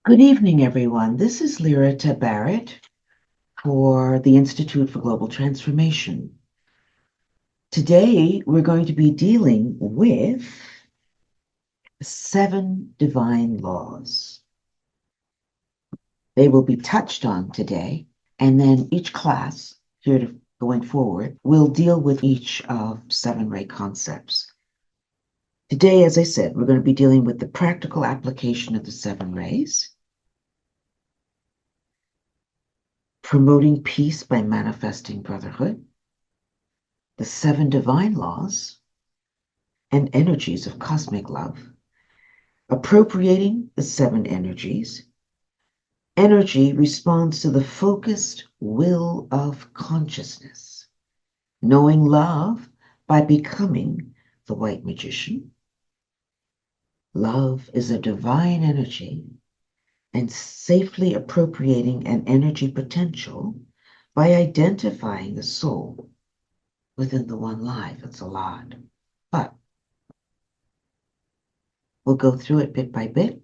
Good evening, everyone. This is Lyrata Barrett for the Institute for Global Transformation. Today, we're going to be dealing with 7 divine laws. They will be touched on today, and then each class, going forward, will deal with each of 7 ray concepts. Today, as I said, we're going to be dealing with the practical application of the 7 rays, promoting peace by manifesting brotherhood, the 7 divine laws and energies of cosmic love, appropriating the 7 energies. Energy responds to the focused will of consciousness, knowing love by becoming the white magician. Love is a divine energy, and safely appropriating an energy potential by identifying the soul within the one life. It's a lot, but we'll go through it bit by bit.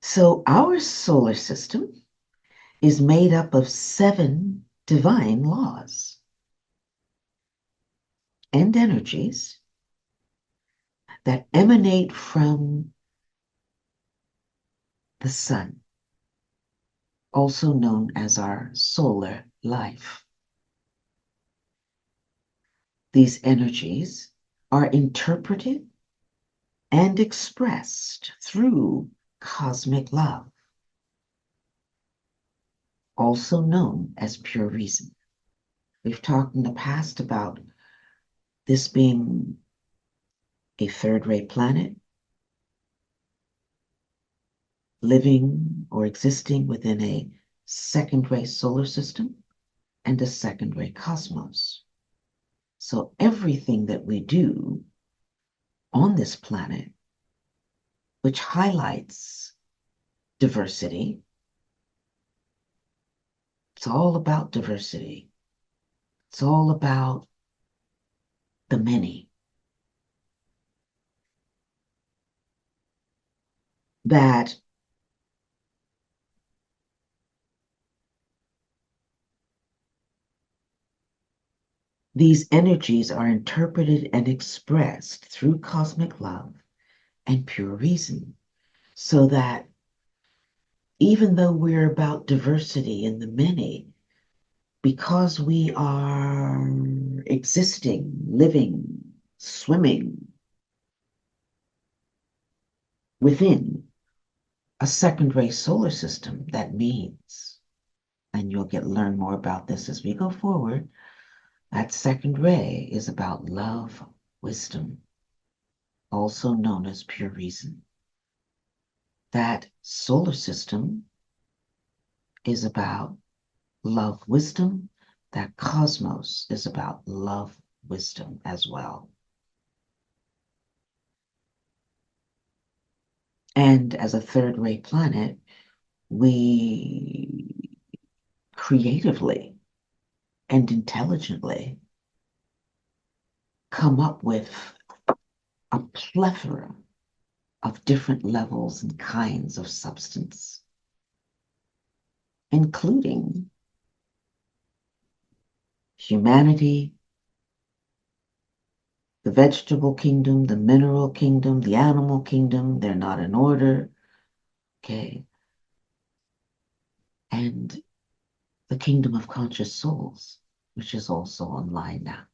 So our solar system is made up of 7 divine laws and energies that emanate from the sun, also known as our solar life. These energies are interpreted and expressed through cosmic love, also known as pure reason. We've talked in the past about this being a third-ray planet, living or existing within a second-ray solar system and a second-ray cosmos. So everything that we do on this planet, which highlights diversity, it's all about diversity. It's all about the many. That these energies are interpreted and expressed through cosmic love and pure reason, so that even though we're about diversity in the many, because we are existing, living, swimming within a second-ray solar system, that means, and you'll learn more about this as we go forward, that second ray is about love, wisdom, also known as pure reason. That solar system is about love, wisdom. That cosmos is about love, wisdom as well. And as a third-ray planet, we creatively and intelligently come up with a plethora of different levels and kinds of substance, including humanity, the vegetable kingdom, the mineral kingdom, the animal kingdom. They're not in order. Okay. And the kingdom of conscious souls, which is also online now.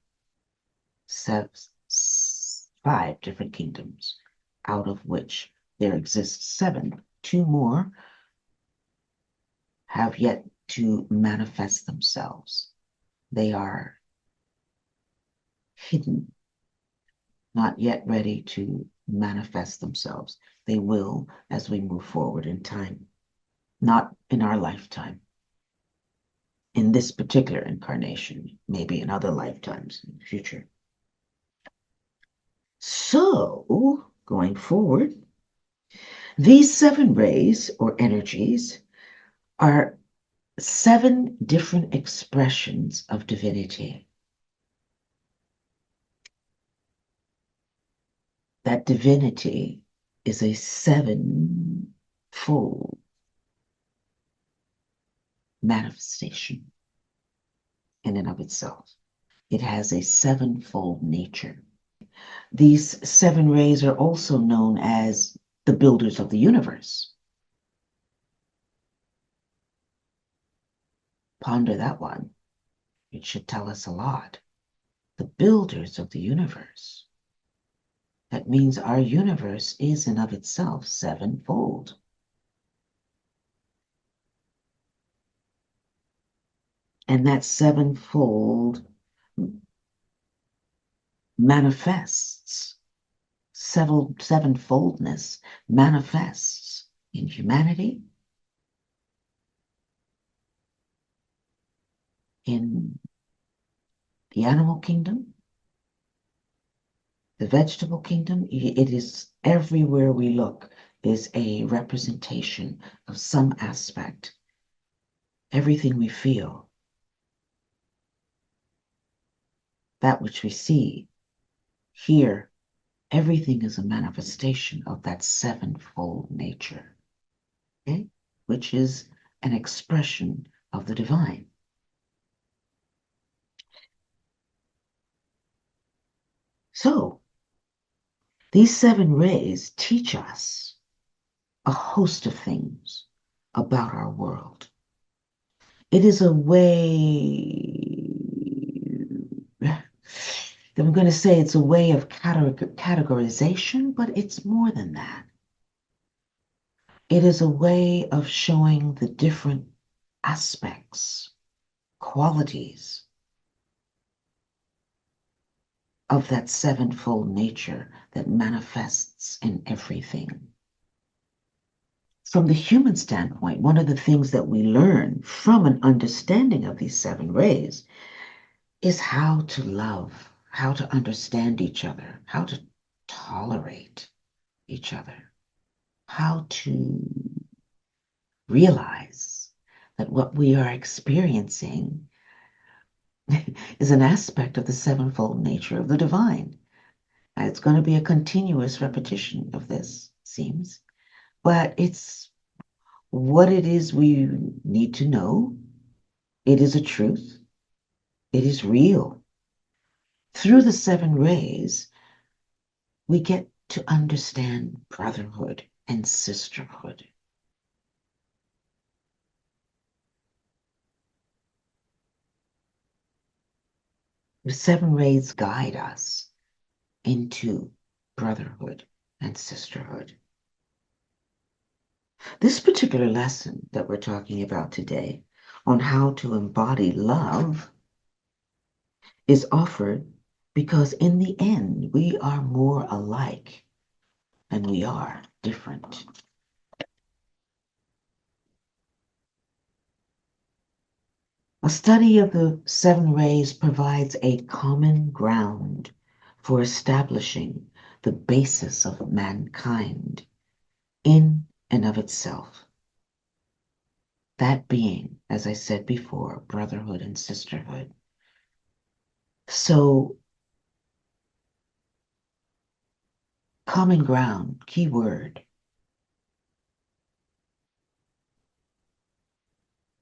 5 different kingdoms, out of which there exists 7. 2 more have yet to manifest themselves. They are hidden, not yet ready to manifest themselves. They will as we move forward in time, not in our lifetime. In this particular incarnation, maybe in other lifetimes in the future. So, going forward, these 7 rays or energies are 7 different expressions of divinity. That divinity is a 7 sevenfold manifestation in and of itself. It has a sevenfold nature. These seven rays are also known as the builders of the universe. Ponder that one. It should tell us a lot. The builders of the universe. That means our universe is in of itself sevenfold. And that sevenfold manifests, sevenfoldness manifests in humanity, in the animal kingdom, the vegetable kingdom. It is everywhere we look is a representation of some aspect. Everything we feel, that which we see, hear, everything is a manifestation of that sevenfold nature, okay? Which is an expression of the divine. So, these seven rays teach us a host of things about our world. It is a way, I'm going to say it's a way of categorization, but it's more than that. It is a way of showing the different aspects, qualities of that sevenfold nature that manifests in everything. From the human standpoint, one of the things that we learn from an understanding of these seven rays is how to love, how to understand each other, how to tolerate each other, how to realize that what we are experiencing is an aspect of the sevenfold nature of the divine. It's going to be a continuous repetition of this, seems, but it's what it is we need to know. It is a truth. It is real. Through the seven rays, we get to understand brotherhood and sisterhood. The seven rays guide us into brotherhood and sisterhood. This particular lesson that we're talking about today on how to embody love is offered because in the end, we are more alike than we are different. A study of the seven rays provides a common ground for establishing the basis of mankind in and of itself. That being, as I said before, brotherhood and sisterhood. So, common ground, key word.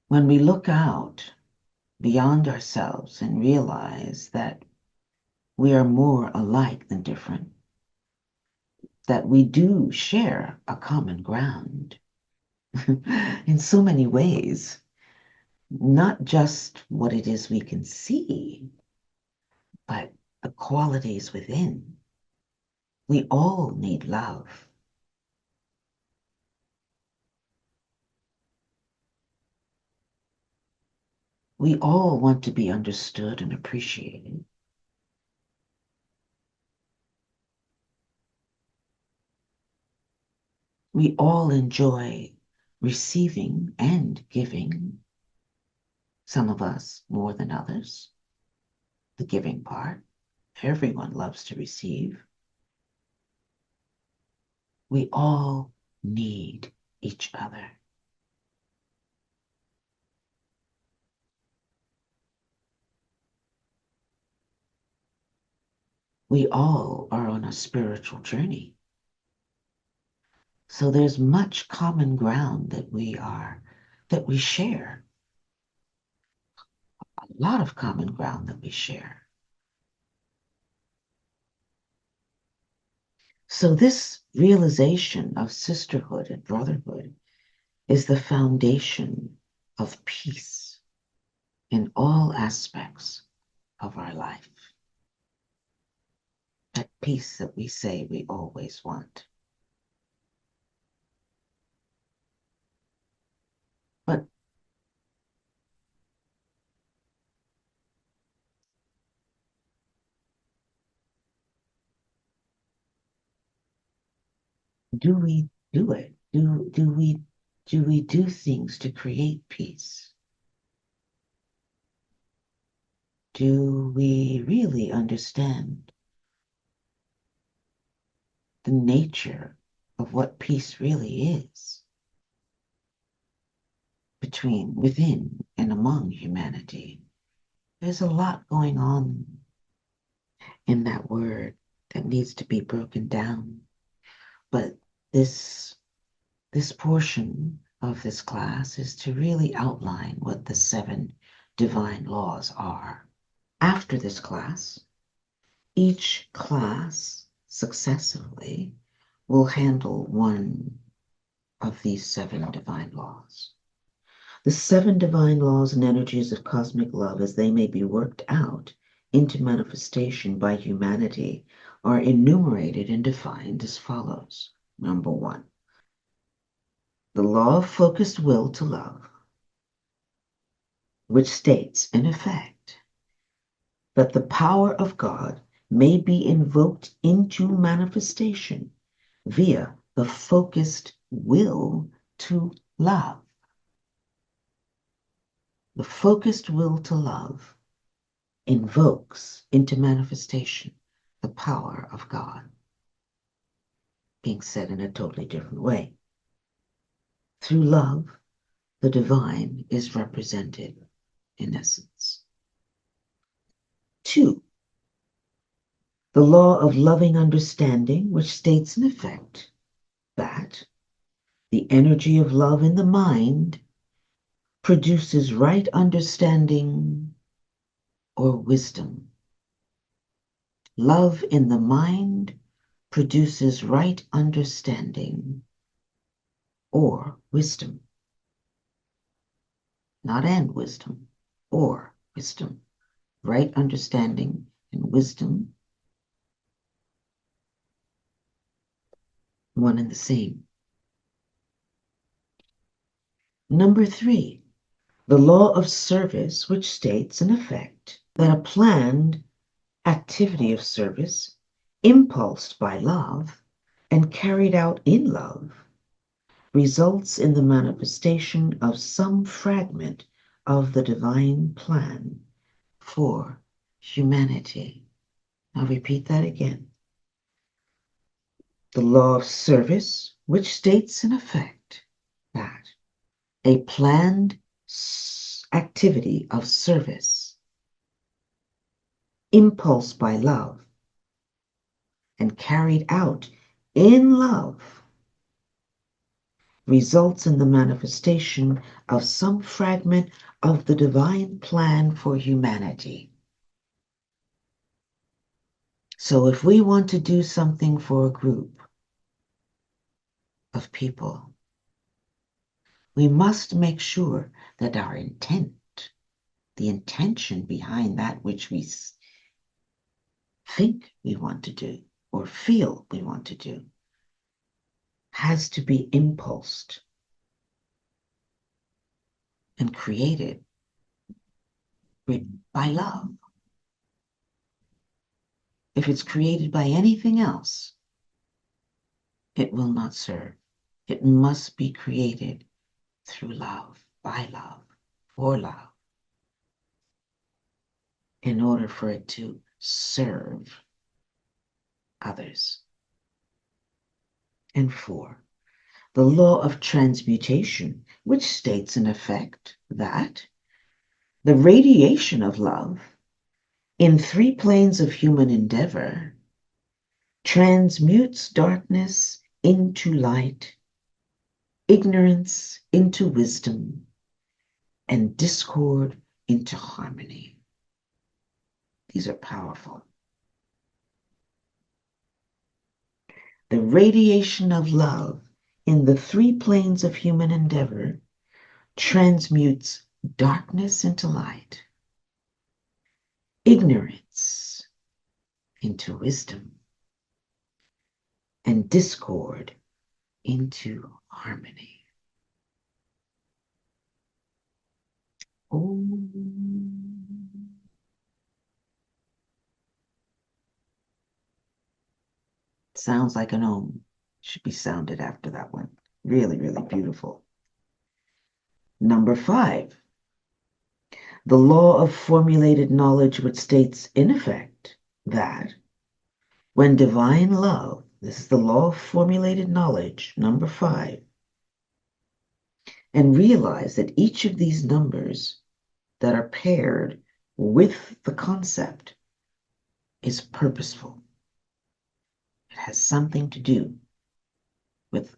When we look out beyond ourselves and realize that we are more alike than different, that we do share a common ground in so many ways, not just what it is we can see, but the qualities within. We all need love. We all want to be understood and appreciated. We all enjoy receiving and giving, some of us more than others. The giving part, everyone loves to receive. We all need each other. We all are on a spiritual journey. So there's much common ground that we share, a lot of common ground that we share. So this realization of sisterhood and brotherhood is the foundation of peace in all aspects of our life. That peace that we say we always want. But do we do it? Do we do things to create peace? Do we really understand the nature of what peace really is within and among humanity? There's a lot going on in that word that needs to be broken down. But this portion of this class is to really outline what the 7 divine laws are. After this class, each class successively will handle one of these 7 divine laws. The 7 divine laws and energies of cosmic love, as they may be worked out into manifestation by humanity, are enumerated and defined as follows. Number 1, the law of focused will to love, which states, in effect, that the power of God may be invoked into manifestation via the focused will to love. The focused will to love invokes into manifestation the power of God, being said in a totally different way. Through love, the divine is represented in essence. 2, the law of loving understanding, which states in effect that the energy of love in the mind produces right understanding or wisdom. Love in the mind produces right understanding or wisdom. Not and wisdom, or wisdom. Right understanding and wisdom, one and the same. Number 3, the law of service, which states in effect that a planned activity of service, impulsed by love and carried out in love, results in the manifestation of some fragment of the divine plan for humanity. I'll repeat that again. The law of service, which states in effect that a planned activity of service, impulsed by love, and carried out in love, results in the manifestation of some fragment of the divine plan for humanity. So if we want to do something for a group of people, we must make sure that our intent, the intention behind that which we think we want to do or feel we want to do, has to be impulsed and created by love. If it's created by anything else, it will not serve. It must be created through love, by love, for love, in order for it to serve others. And 4, the law of transmutation, which states in effect that the radiation of love in 3 planes of human endeavor transmutes darkness into light ignorance into wisdom, and discord into harmony. These are powerful. The radiation of love in the three planes of human endeavor transmutes darkness into light, ignorance into wisdom, and discord into harmony. Om. Sounds like an om. Should be sounded after that one. Really, really beautiful. Number 5. The law of formulated knowledge, which states in effect that when divine love, this is the law of formulated knowledge, number 5, and realize that each of these numbers that are paired with the concept is purposeful. It has something to do with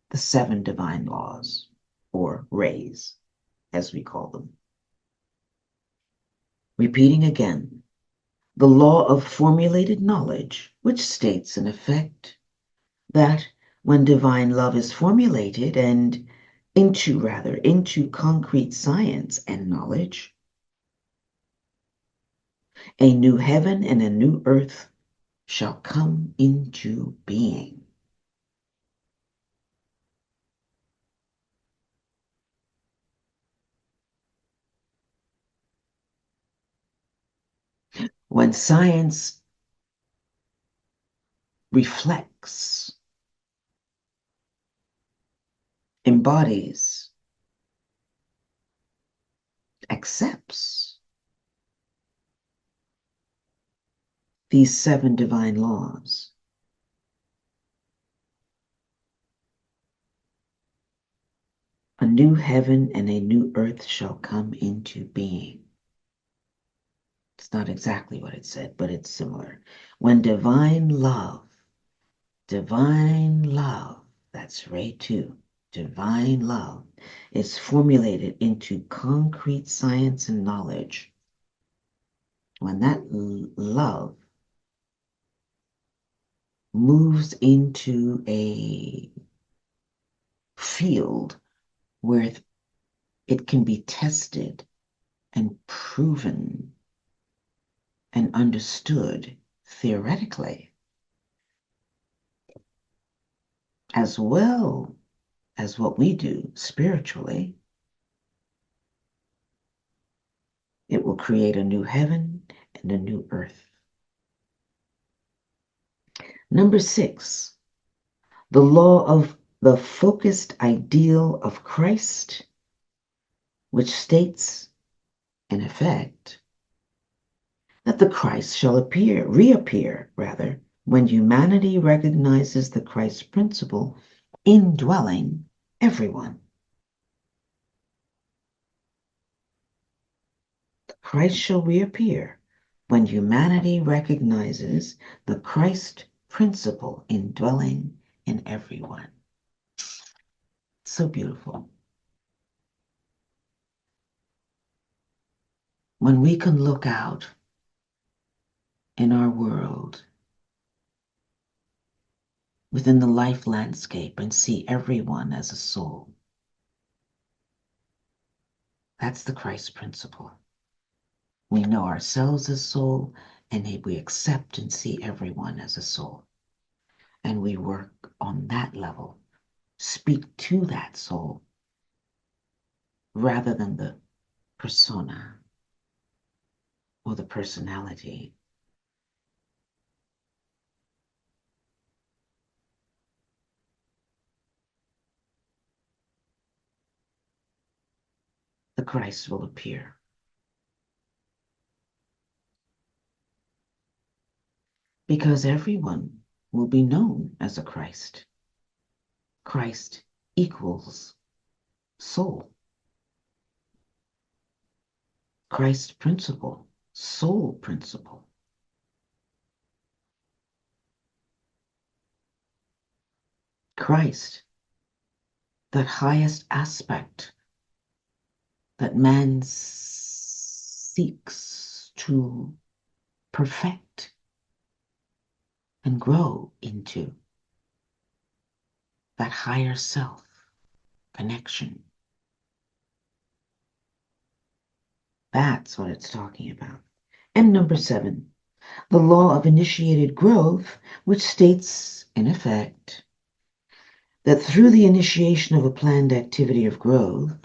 the 7 divine laws, or rays, as we call them. Repeating again, the law of formulated knowledge, which states in effect that when divine love is formulated and into concrete science and knowledge, a new heaven and a new earth shall come into being. When science reflects, embodies, accepts these 7 divine laws, a new heaven and a new earth shall come into being. It's not exactly what it said, but it's similar. When divine love, that's Ray 2, divine love is formulated into concrete science and knowledge, when that love moves into a field where it can be tested and proven and understood theoretically, as well as what we do spiritually, it will create a new heaven and a new earth. Number 6, the law of the focused ideal of Christ, which states, in effect, that the Christ shall reappear, when humanity recognizes the Christ principle indwelling everyone. The Christ shall reappear when humanity recognizes the Christ principle indwelling in everyone. So beautiful. When we can look out in our world, within the life landscape, and see everyone as a soul, that's the Christ principle. We know ourselves as soul, and we accept and see everyone as a soul. And we work on that level, speak to that soul, rather than the persona or the personality. The Christ will appear. Because everyone will be known as a Christ. Christ equals soul. Christ principle, soul principle. Christ that highest aspect that man seeks to perfect and grow into, that higher self connection. That's what it's talking about. And number 7, the law of initiated growth, which states, in effect, that through the initiation of a planned activity of growth,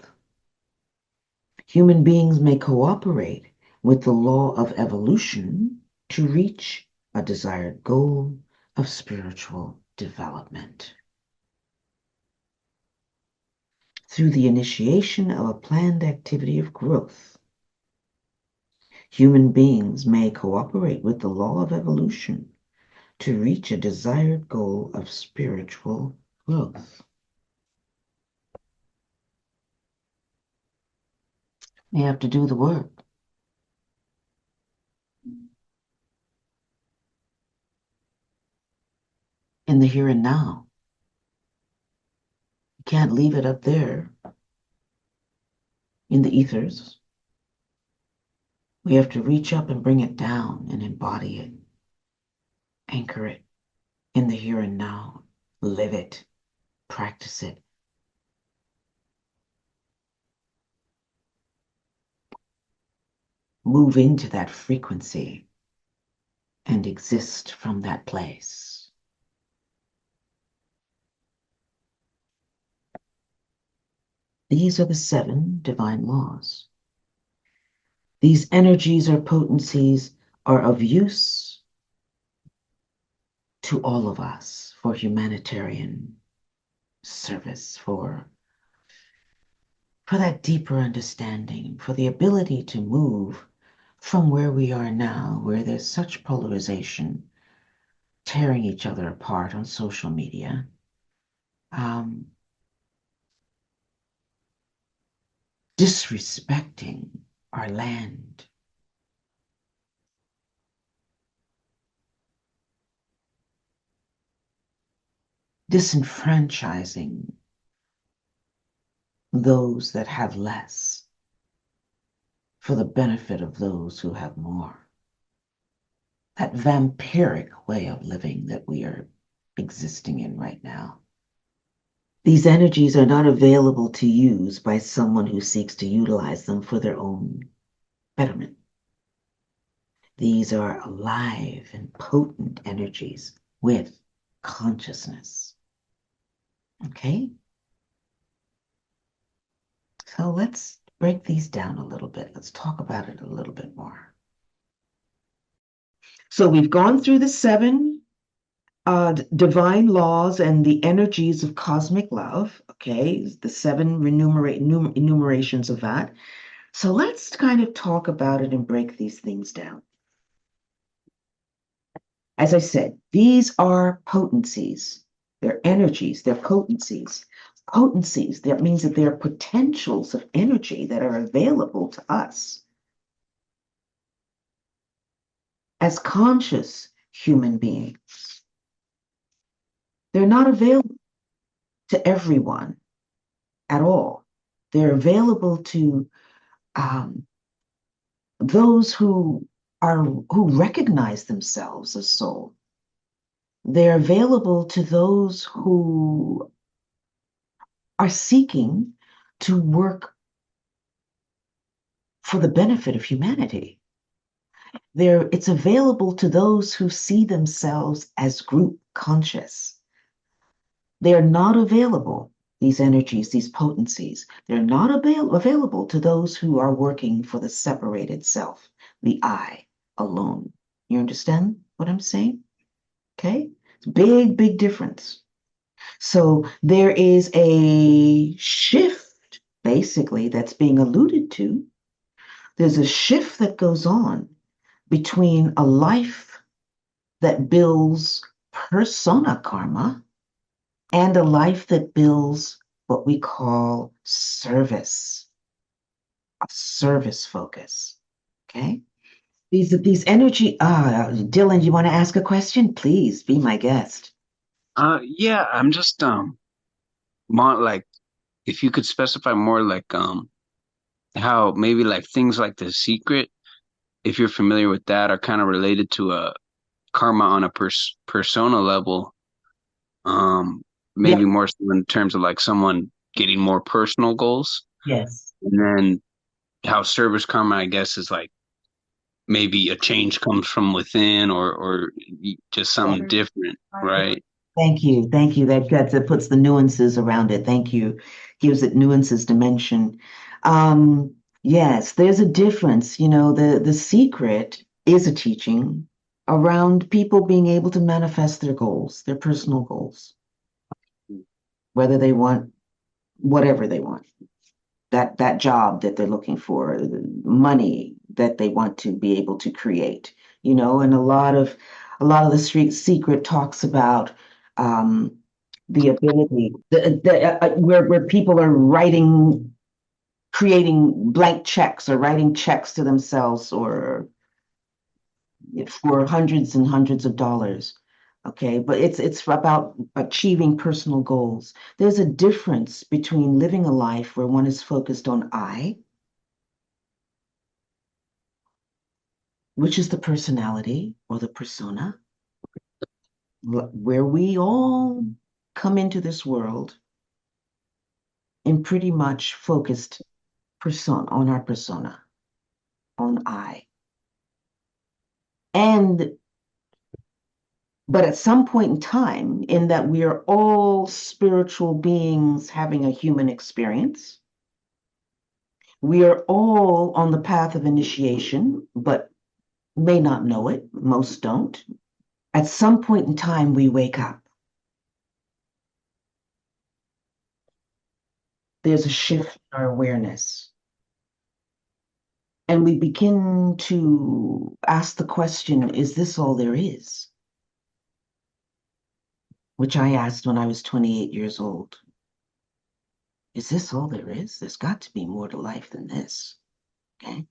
human beings may cooperate with the law of evolution to reach a desired goal of spiritual development. Through the initiation of a planned activity of growth, human beings may cooperate with the law of evolution to reach a desired goal of spiritual growth. They have to do the work. In the here and now. You can't leave it up there in the ethers. We have to reach up and bring it down and embody it, anchor it in the here and now, live it, practice it. Move into that frequency and exist from that place. These are the 7 divine laws. These energies or potencies are of use to all of us for humanitarian service, for that deeper understanding, for the ability to move from where we are now, where there's such polarization, tearing each other apart on social media, disrespecting our land, disenfranchising those that have less for the benefit of those who have more. That vampiric way of living that we are existing in right now. These energies are not available to use by someone who seeks to utilize them for their own betterment. These are alive and potent energies with consciousness. Okay? So let's break these down a little bit. Let's talk about it a little bit more. So we've gone through the 7 divine laws and the energies of cosmic love, okay? The 7 enumerations of that. So let's kind of talk about it and break these things down. As I said, these are potencies. They're energies, they're potencies. Potencies, that means that they're potentials of energy that are available to us as conscious human beings. They're not available to everyone at all. They're available to those who recognize themselves as soul. They're available to those who are seeking to work for the benefit of humanity. It's available to those who see themselves as group conscious. They are not available, these energies, these potencies, they're not available to those who are working for the separated self, the I alone. You understand what I'm saying? Okay? It's a big, big difference. So there is a shift, basically, that's being alluded to. There's a shift that goes on between a life that builds persona karma and a life that builds what we call service, a service focus. Okay? These energy, Dylan, you want to ask a question? Please be my guest. Yeah, I'm just like if you could specify more like how maybe like things like The Secret, if you're familiar with that, are kind of related to a karma on a persona level. Um, Yeah. maybe more so in terms of like someone getting more personal goals. Yes. And then how service karma, I guess, is like maybe a change comes from within or just something different, right? Thank you. Thank you. That puts the nuances around it. Thank you. Gives it nuances, dimension. Yes, there's a difference. The secret is a teaching around people being able to manifest their goals, their personal goals, whether they want whatever they want. That job that they're looking for, the money that they want to be able to create, and a lot of the street secret talks about um, the ability where people are creating blank checks or writing checks to themselves or for hundreds and hundreds of dollars. Okay, but it's about achieving personal goals. There's a difference between living a life where one is focused on I, which is the personality or the persona, where we all come into this world and pretty much focused on our persona, on I. And but at some point in time, in that we are all spiritual beings having a human experience, we are all on the path of initiation, but may not know it. Most don't. At some point in time, we wake up. There's a shift in our awareness. And we begin to ask the question, is this all there is? Which I asked when I was 28 years old. Is this all there is? There's got to be more to life than this. Okay.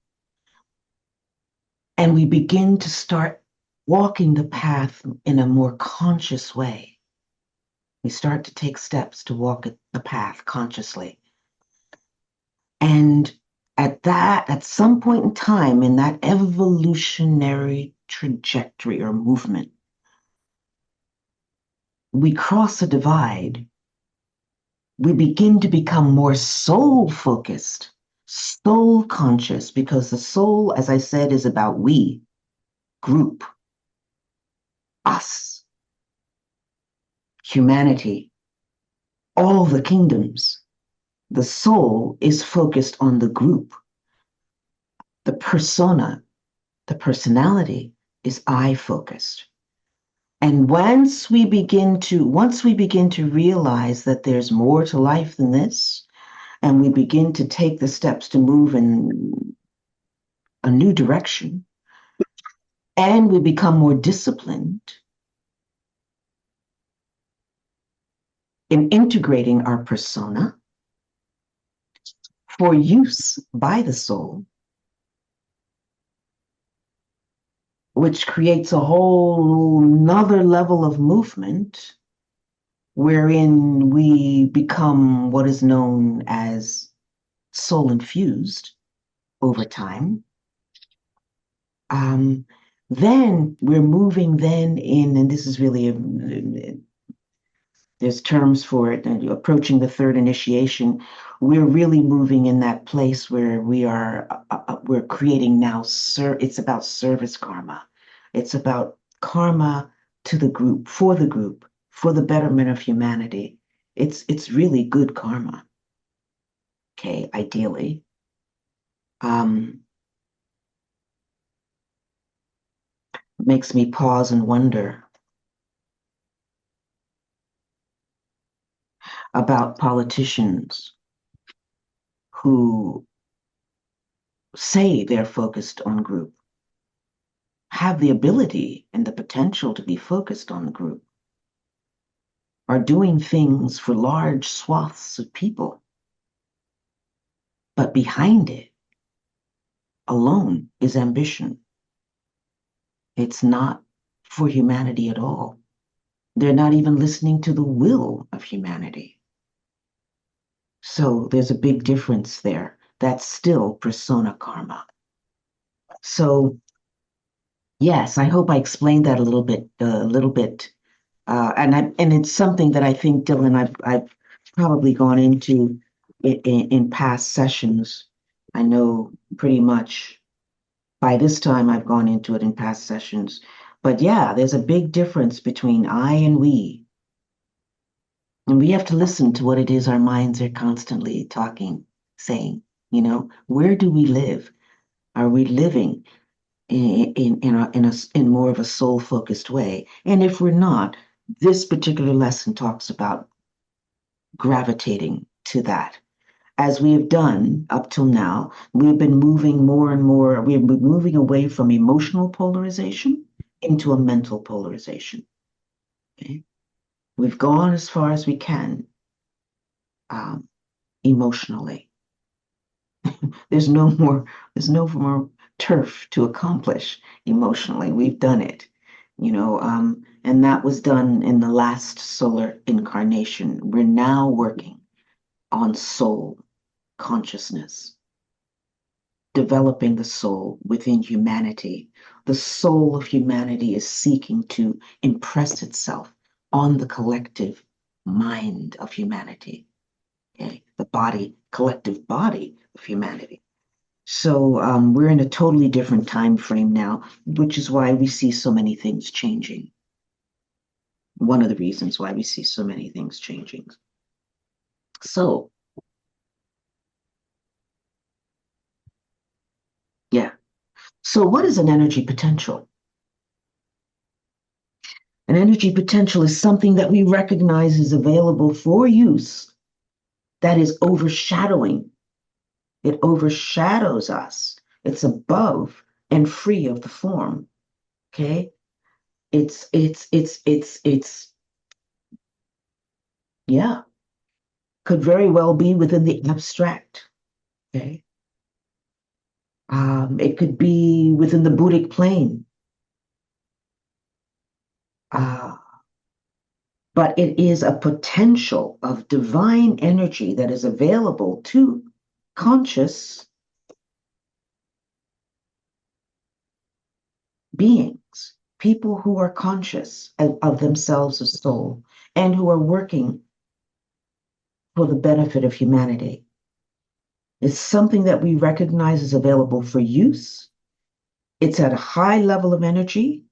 And we begin to start walking the path in a more conscious way. We start to take steps to walk the path consciously. And at some point in time in that evolutionary trajectory or movement, we cross a divide. We begin to become more soul focused, soul conscious, because the soul, as I said, is about we, group, us, humanity, all the kingdoms. The soul is focused on the group. The persona, the personality is I focused. And once we begin to realize that there's more to life than this, and we begin to take the steps to move in a new direction, and we become more disciplined in integrating our persona for use by the soul, which creates a whole nother level of movement wherein we become what is known as soul infused over time. Um, then we're moving then in, and this is really there's terms for it, and approaching the third initiation. We're really moving in that place where we're creating now. It's about service karma. It's about karma to the group, for the betterment of humanity. It's really good karma. Okay, ideally. Um, Makes me pause and wonder about politicians who say they're focused on group, have the ability and the potential to be focused on the group, are doing things for large swaths of people, but behind it alone is ambition. It's not for humanity at all. They're not even listening to the will of humanity. So there's a big difference there. That's still persona karma. So yes, I hope I explained that a little bit, and it's something that I think, Dylan, I've probably gone into in past sessions. I know pretty much by this time I've gone into it in past sessions. But yeah, there's a big difference between I and we. And we have to listen to what it is our minds are constantly talking, saying, where do we live? Are we living in more of a soul focused way? And if we're not, this particular lesson talks about gravitating to that. As we have done up till now, we've been moving more and more, we've been moving away from emotional polarization into a mental polarization. Okay? We've gone as far as we can emotionally. There's no more turf to accomplish emotionally. We've done it, and that was done in the last solar incarnation. We're now working on soul consciousness, developing the soul within humanity. The soul of humanity is seeking to impress itself on the collective mind of humanity, okay? The collective body of humanity. So we're in a totally different time frame now, which is why we see so many things changing. One of the reasons why we see so many things changing. So, yeah. So, what is an energy potential? An energy potential is something that we recognize is available for use that is overshadowing. It overshadows us. It's above and free of the form. Okay. It's yeah, could very well be within the abstract. Okay. It could be within the Buddhic plane. Uh, but it is a potential of divine energy that is available to conscious beings, people who are conscious of themselves as soul and who are working for the benefit of humanity. It's something that we recognize is available for use. It's at a high level of energy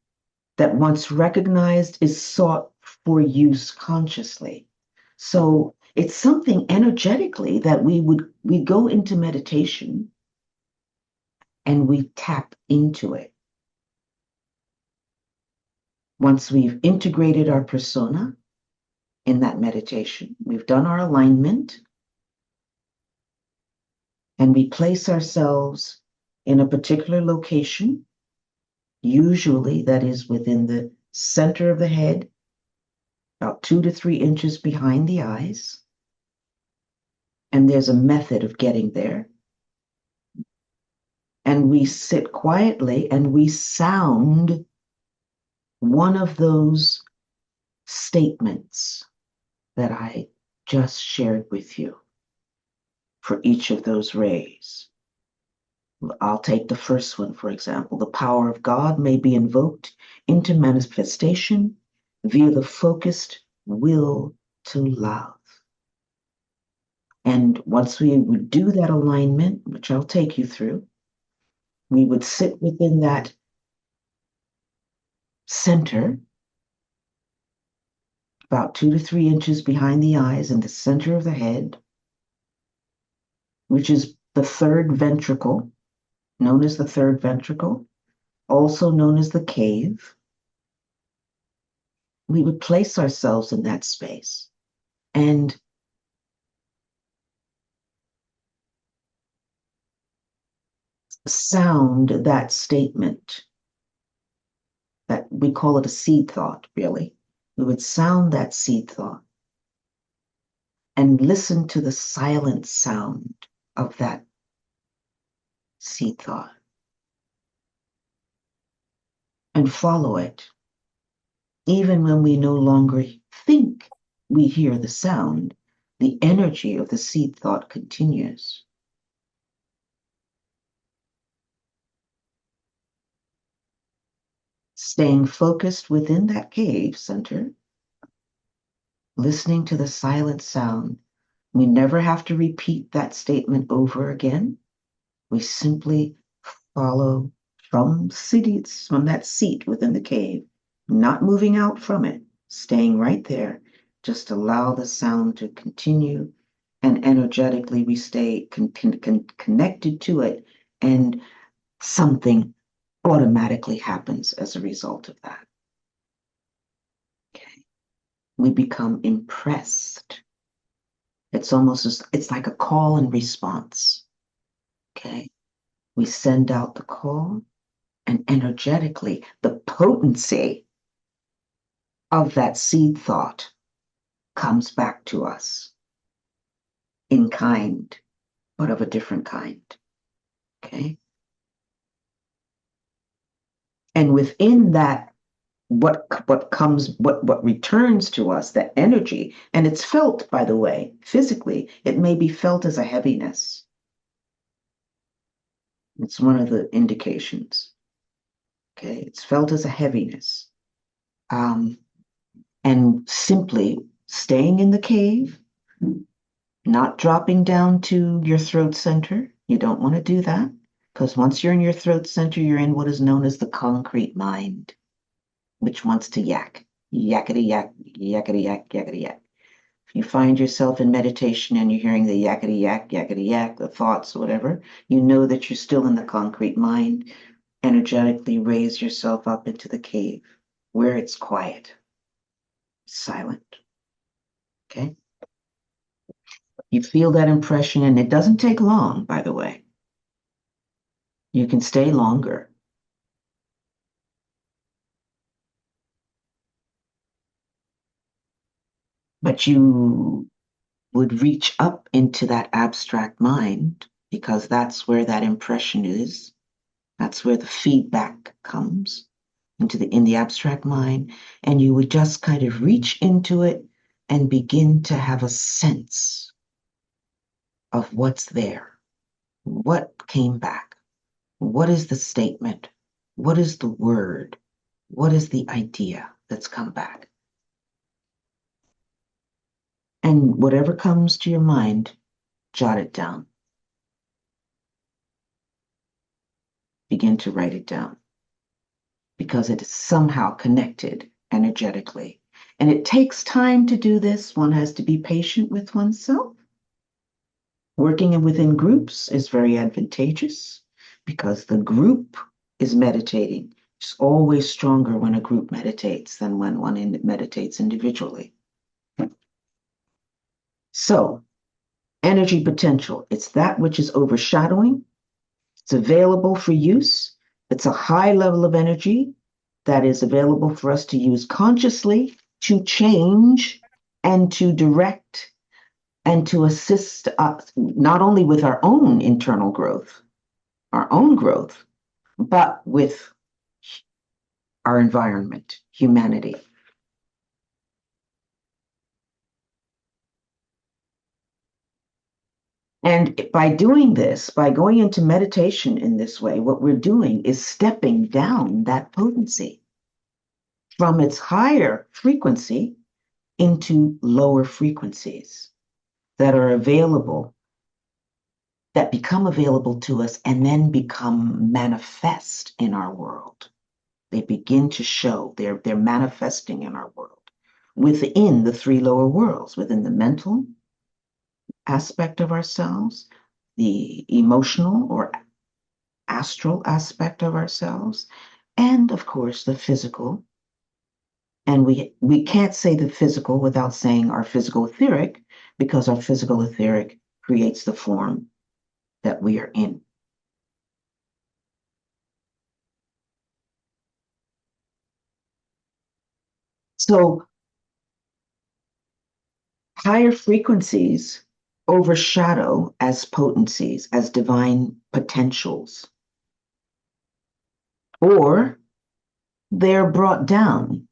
that once recognized is sought for use consciously. So it's something energetically that we go into meditation and we tap into it. Once we've integrated our persona in that meditation, we've done our alignment, and we place ourselves in a particular location, usually that is within the center of the head, about 2 to 3 inches behind the eyes. And there's a method of getting there. And we sit quietly and we sound one of those statements that I just shared with you for each of those rays. I'll take the first one, for example. The power of God may be invoked into manifestation via the focused will to love. And once we would do that alignment, which I'll take you through, we would sit within that center, about 2 to 3 inches behind the eyes in the center of the head, which is the third ventricle, known as the third ventricle, also known as the cave. We would place ourselves in that space and sound that statement, that we call it a seed thought, really. We would sound that seed thought and listen to the silent sound of that seed thought and follow it. Even when we no longer think we hear the sound the energy of the seed thought continues. Staying focused within that cave center, listening to the silent sound. We never have to repeat that statement over again. We simply follow from that seat within the cave, not moving out from it, staying right there. Just allow the sound to continue, and energetically we stay connected to it, and something automatically happens as a result of that. Okay. We become impressed. It's like a call and response. Okay. We send out the call, and energetically, the potency of that seed thought comes back to us in kind, but of a different kind. Okay. And within that, what returns to us, that energy, and it's felt, by the way, physically, it may be felt as a heaviness. It's one of the indications. Okay, it's felt as a heaviness. And simply staying in the cave, not dropping down to your throat center. You don't want to do that, because once you're in your throat center, you're in what is known as the concrete mind, which wants to yak, yakety yak, yakety yak, yakety yak. If you find yourself in meditation and you're hearing the yakety yak, the thoughts, whatever, you know that you're still in the concrete mind. Energetically raise yourself up into the cave where it's quiet, silent. Okay? You feel that impression, and it doesn't take long, by the way. You can stay longer. But you would reach up into that abstract mind, because that's where that impression is. That's where the feedback comes in the abstract mind. And you would just kind of reach into it and begin to have a sense of what's there. What came back? What is the statement? What is the word? What is the idea that's come back? And whatever comes to your mind, jot it down. Begin to write it down, because it is somehow connected energetically. And it takes time to do this. One has to be patient with oneself. Working within groups is very advantageous, because the group is meditating. It's always stronger when a group meditates than when one meditates individually. So, energy potential, it's that which is overshadowing. It's available for use. It's a high level of energy that is available for us to use consciously to change and to direct and to assist us not only with our own internal growth, but with our environment, humanity. And by doing this, by going into meditation in this way, what we're doing is stepping down that potency from its higher frequency into lower frequencies that are available, that become available to us and then become manifest in our world. They begin to show, they're manifesting in our world within the three lower worlds, within the mental aspect of ourselves, the emotional or astral aspect of ourselves, and of course the physical. And we can't say the physical without saying our physical etheric, because our physical etheric creates the form that we are in. So higher frequencies overshadow as potencies, as divine potentials, or they're brought down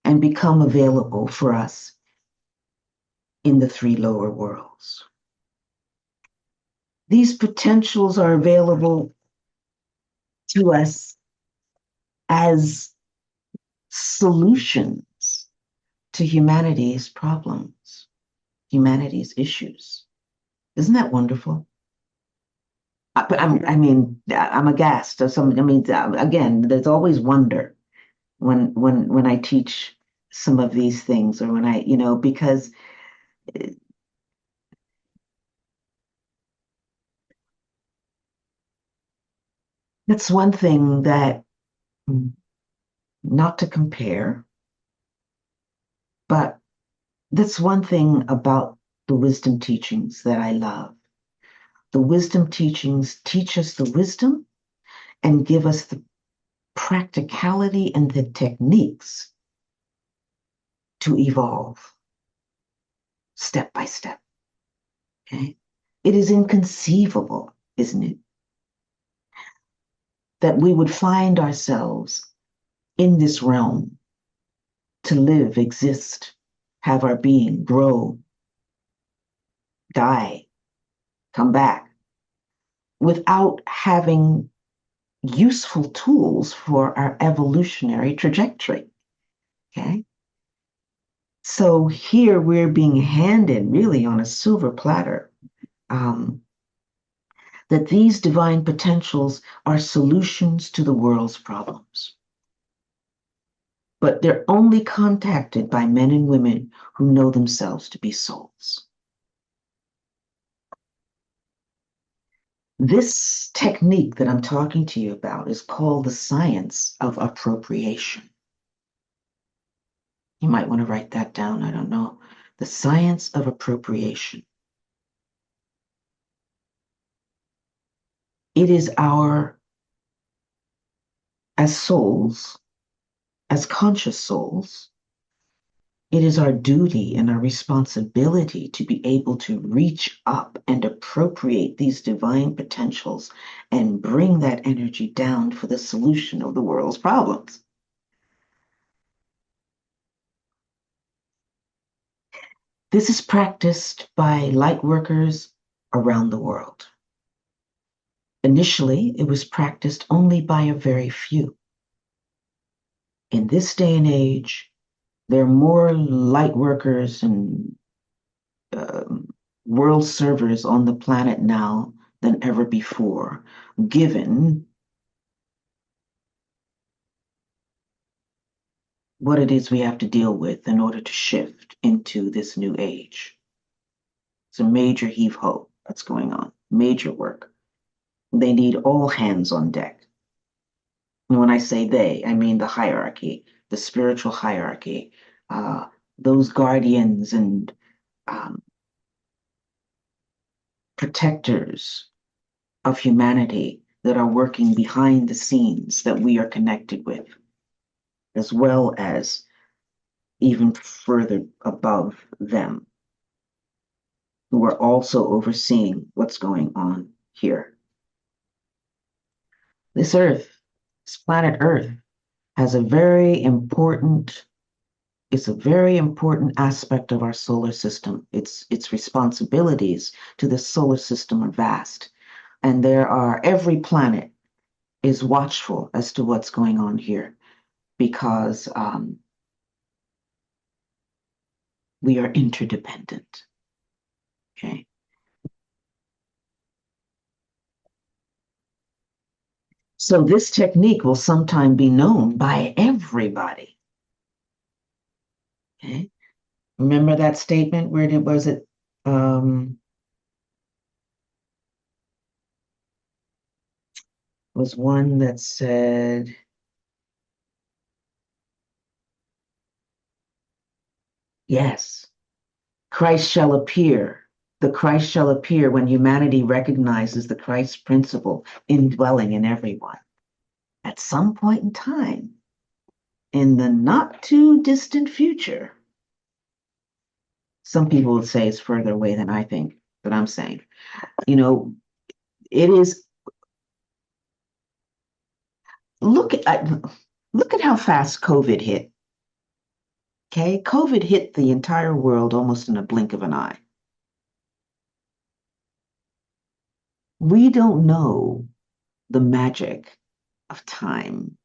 and become available for us in the three lower worlds. These potentials are available to us as solutions to humanity's problems, humanity's issues. Isn't that wonderful? I'm aghast. Again, there's always wonder when I teach some of these things, or when because that's one thing that, not to compare, but that's one thing about the wisdom teachings that I love. The wisdom teachings teach us the wisdom and give us the practicality and the techniques to evolve step by step. Okay? It is inconceivable, isn't it, that we would find ourselves in this realm to live, exist, have our being, grow, die, come back, without having useful tools for our evolutionary trajectory. Okay? So here we're being handed, really on a silver platter, that these divine potentials are solutions to the world's problems. But they're only contacted by men and women who know themselves to be souls. This technique that I'm talking to you about is called the science of appropriation. You might want to write that down. I don't know. The science of appropriation. It is as souls, as conscious souls, it is our duty and our responsibility to be able to reach up and appropriate these divine potentials and bring that energy down for the solution of the world's problems. This is practiced by light workers around the world. Initially, it was practiced only by a very few. In this day and age, there are more light workers and world servers on the planet now than ever before, given what it is we have to deal with in order to shift into this new age. It's a major heave-ho that's going on, major work. They need all hands on deck. And when I say they, I mean the hierarchy, the spiritual hierarchy, those guardians and protectors of humanity that are working behind the scenes that we are connected with, as well as even further above them, who are also overseeing what's going on here. This Earth, this planet Earth, has a very important, it's a very important aspect of our solar system. Its responsibilities to the solar system are vast. And every planet is watchful as to what's going on here, because we are interdependent. Okay. So this technique will sometime be known by everybody. Okay. Remember that statement? Was it? Was one that said, yes, Christ shall appear. The Christ shall appear when humanity recognizes the Christ principle indwelling in everyone. At some point in time, in the not too distant future, some people would say it's further away than I think, but I'm saying, it is. Look at how fast COVID hit. Okay, COVID hit the entire world almost in a blink of an eye. We don't know the magic of time,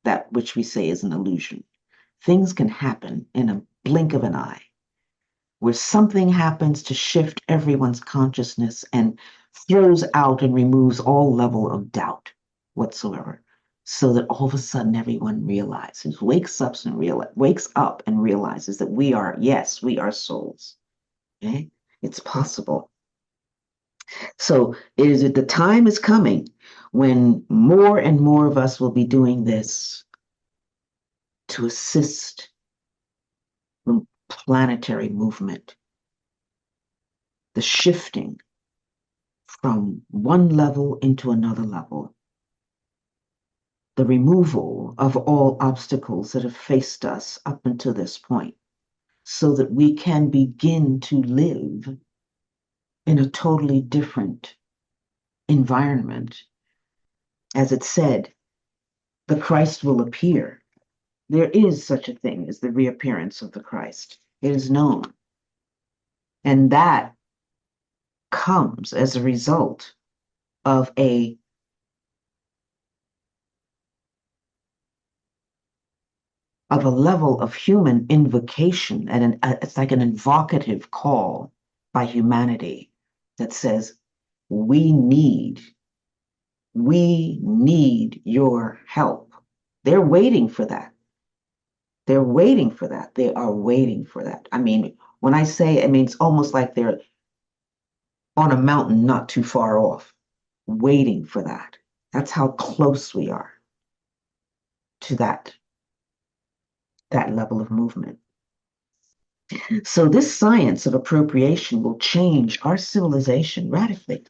that which we say is an illusion. Things can happen in a blink of an eye, where something happens to shift everyone's consciousness and throws out and removes all level of doubt whatsoever, so that all of a sudden everyone realizes, wakes up and realizes that we are, yes, we are souls. Okay? It's possible. So the time is coming when more and more of us will be doing this to assist the planetary movement, the shifting from one level into another level, the removal of all obstacles that have faced us up until this point, so that we can begin to live in a totally different environment. As it said, the Christ will appear. There is such a thing as the reappearance of the Christ. It is known. And that comes as a result of a level of human invocation, and it's like an invocative call by humanity that says, we need, we need your help. They're waiting for that. They're waiting for that. They are waiting for that. I mean, when I say, I mean, it's almost like they're on a mountain not too far off, waiting for that. That's how close we are to that level of movement. So this science of appropriation will change our civilization radically.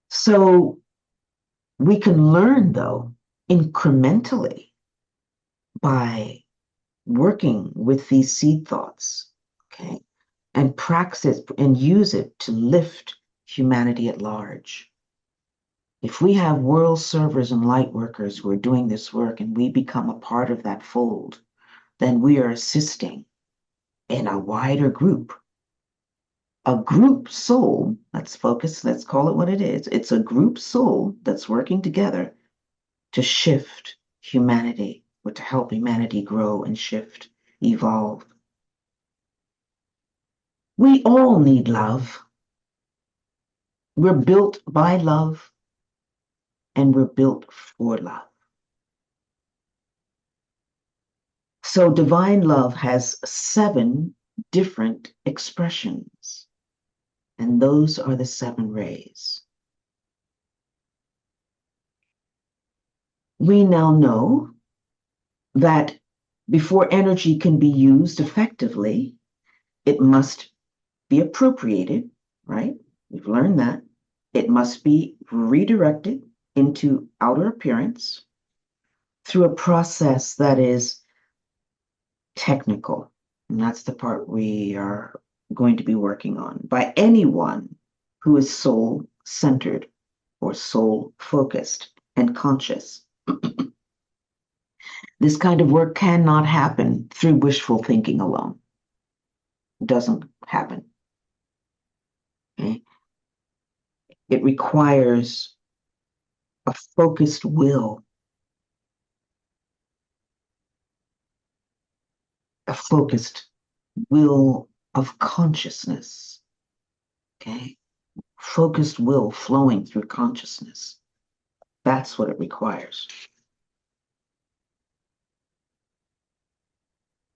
So we can learn, though, incrementally by working with these seed thoughts, okay, and practice and use it to lift humanity at large. If we have world servers and light workers who are doing this work and we become a part of that fold, then we are assisting in a wider group. A group soul, let's focus, let's call it what it is. It's a group soul that's working together to shift humanity, or to help humanity grow and shift, evolve. We all need love. We're built by love and we're built for love. So divine love has 7 different expressions, and those are the 7 rays. We now know that before energy can be used effectively, it must be appropriated, right? We've learned that. It must be redirected into outer appearance through a process that is technical. And that's the part we are going to be working on by anyone who is soul centered or soul focused and conscious. This kind of work cannot happen through wishful thinking alone. It doesn't happen. Okay? It requires a focused will, a focused will of consciousness. Okay? Focused will flowing through consciousness. That's what it requires.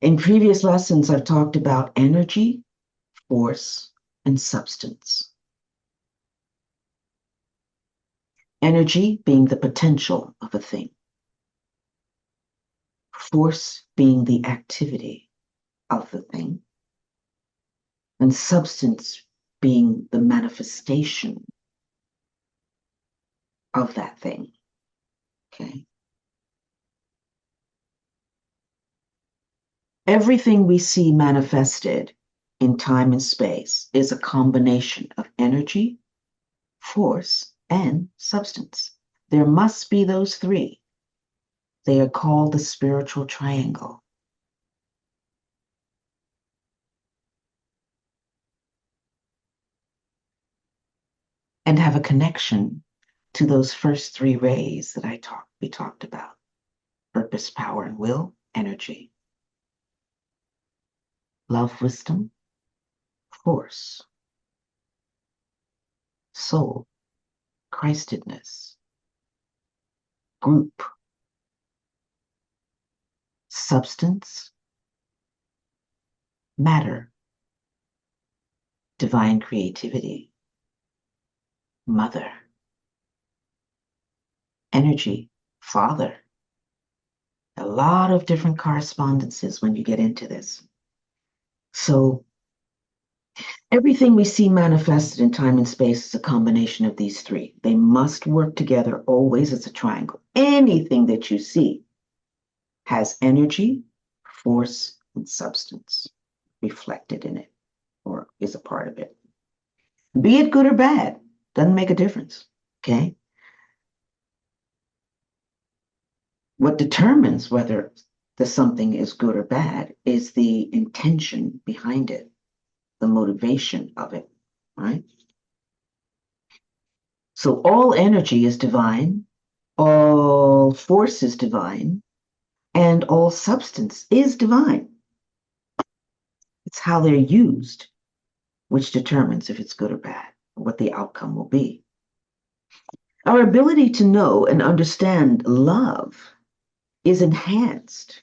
In previous lessons, I've talked about energy, force, and substance. Energy being the potential of a thing, force being the activity of the thing, and substance being the manifestation of that thing. Okay. Everything we see manifested in time and space is a combination of energy, force, and substance. There must be those 3. They are called the spiritual triangle. And have a connection to those first three rays that we talked about: purpose, power, and will, energy; love, wisdom, force; soul, Christedness; group, substance; matter, divine creativity; mother, energy, father. A lot of different correspondences when you get into this. So everything we see manifested in time and space is a combination of these three. They must work together always as a triangle. Anything that you see has energy, force, and substance reflected in it or is a part of it. Be it good or bad, doesn't make a difference. Okay? What determines whether the something is good or bad is the intention behind it, the motivation of it, right? So all energy is divine, all force is divine, and all substance is divine. It's how they're used which determines if it's good or bad, or what the outcome will be. Our ability to know and understand love is enhanced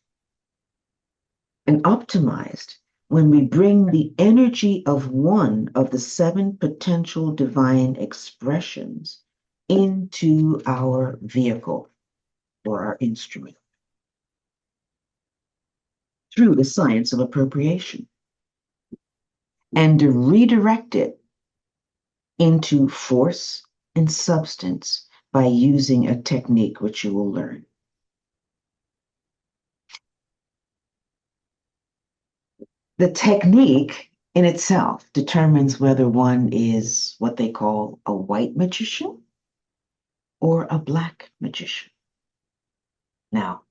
and optimized when we bring the energy of one of the seven potential divine expressions into our vehicle or our instrument through the science of appropriation and to redirect it into force and substance by using a technique which you will learn. The technique in itself determines whether one is what they call a white magician or a black magician. Now,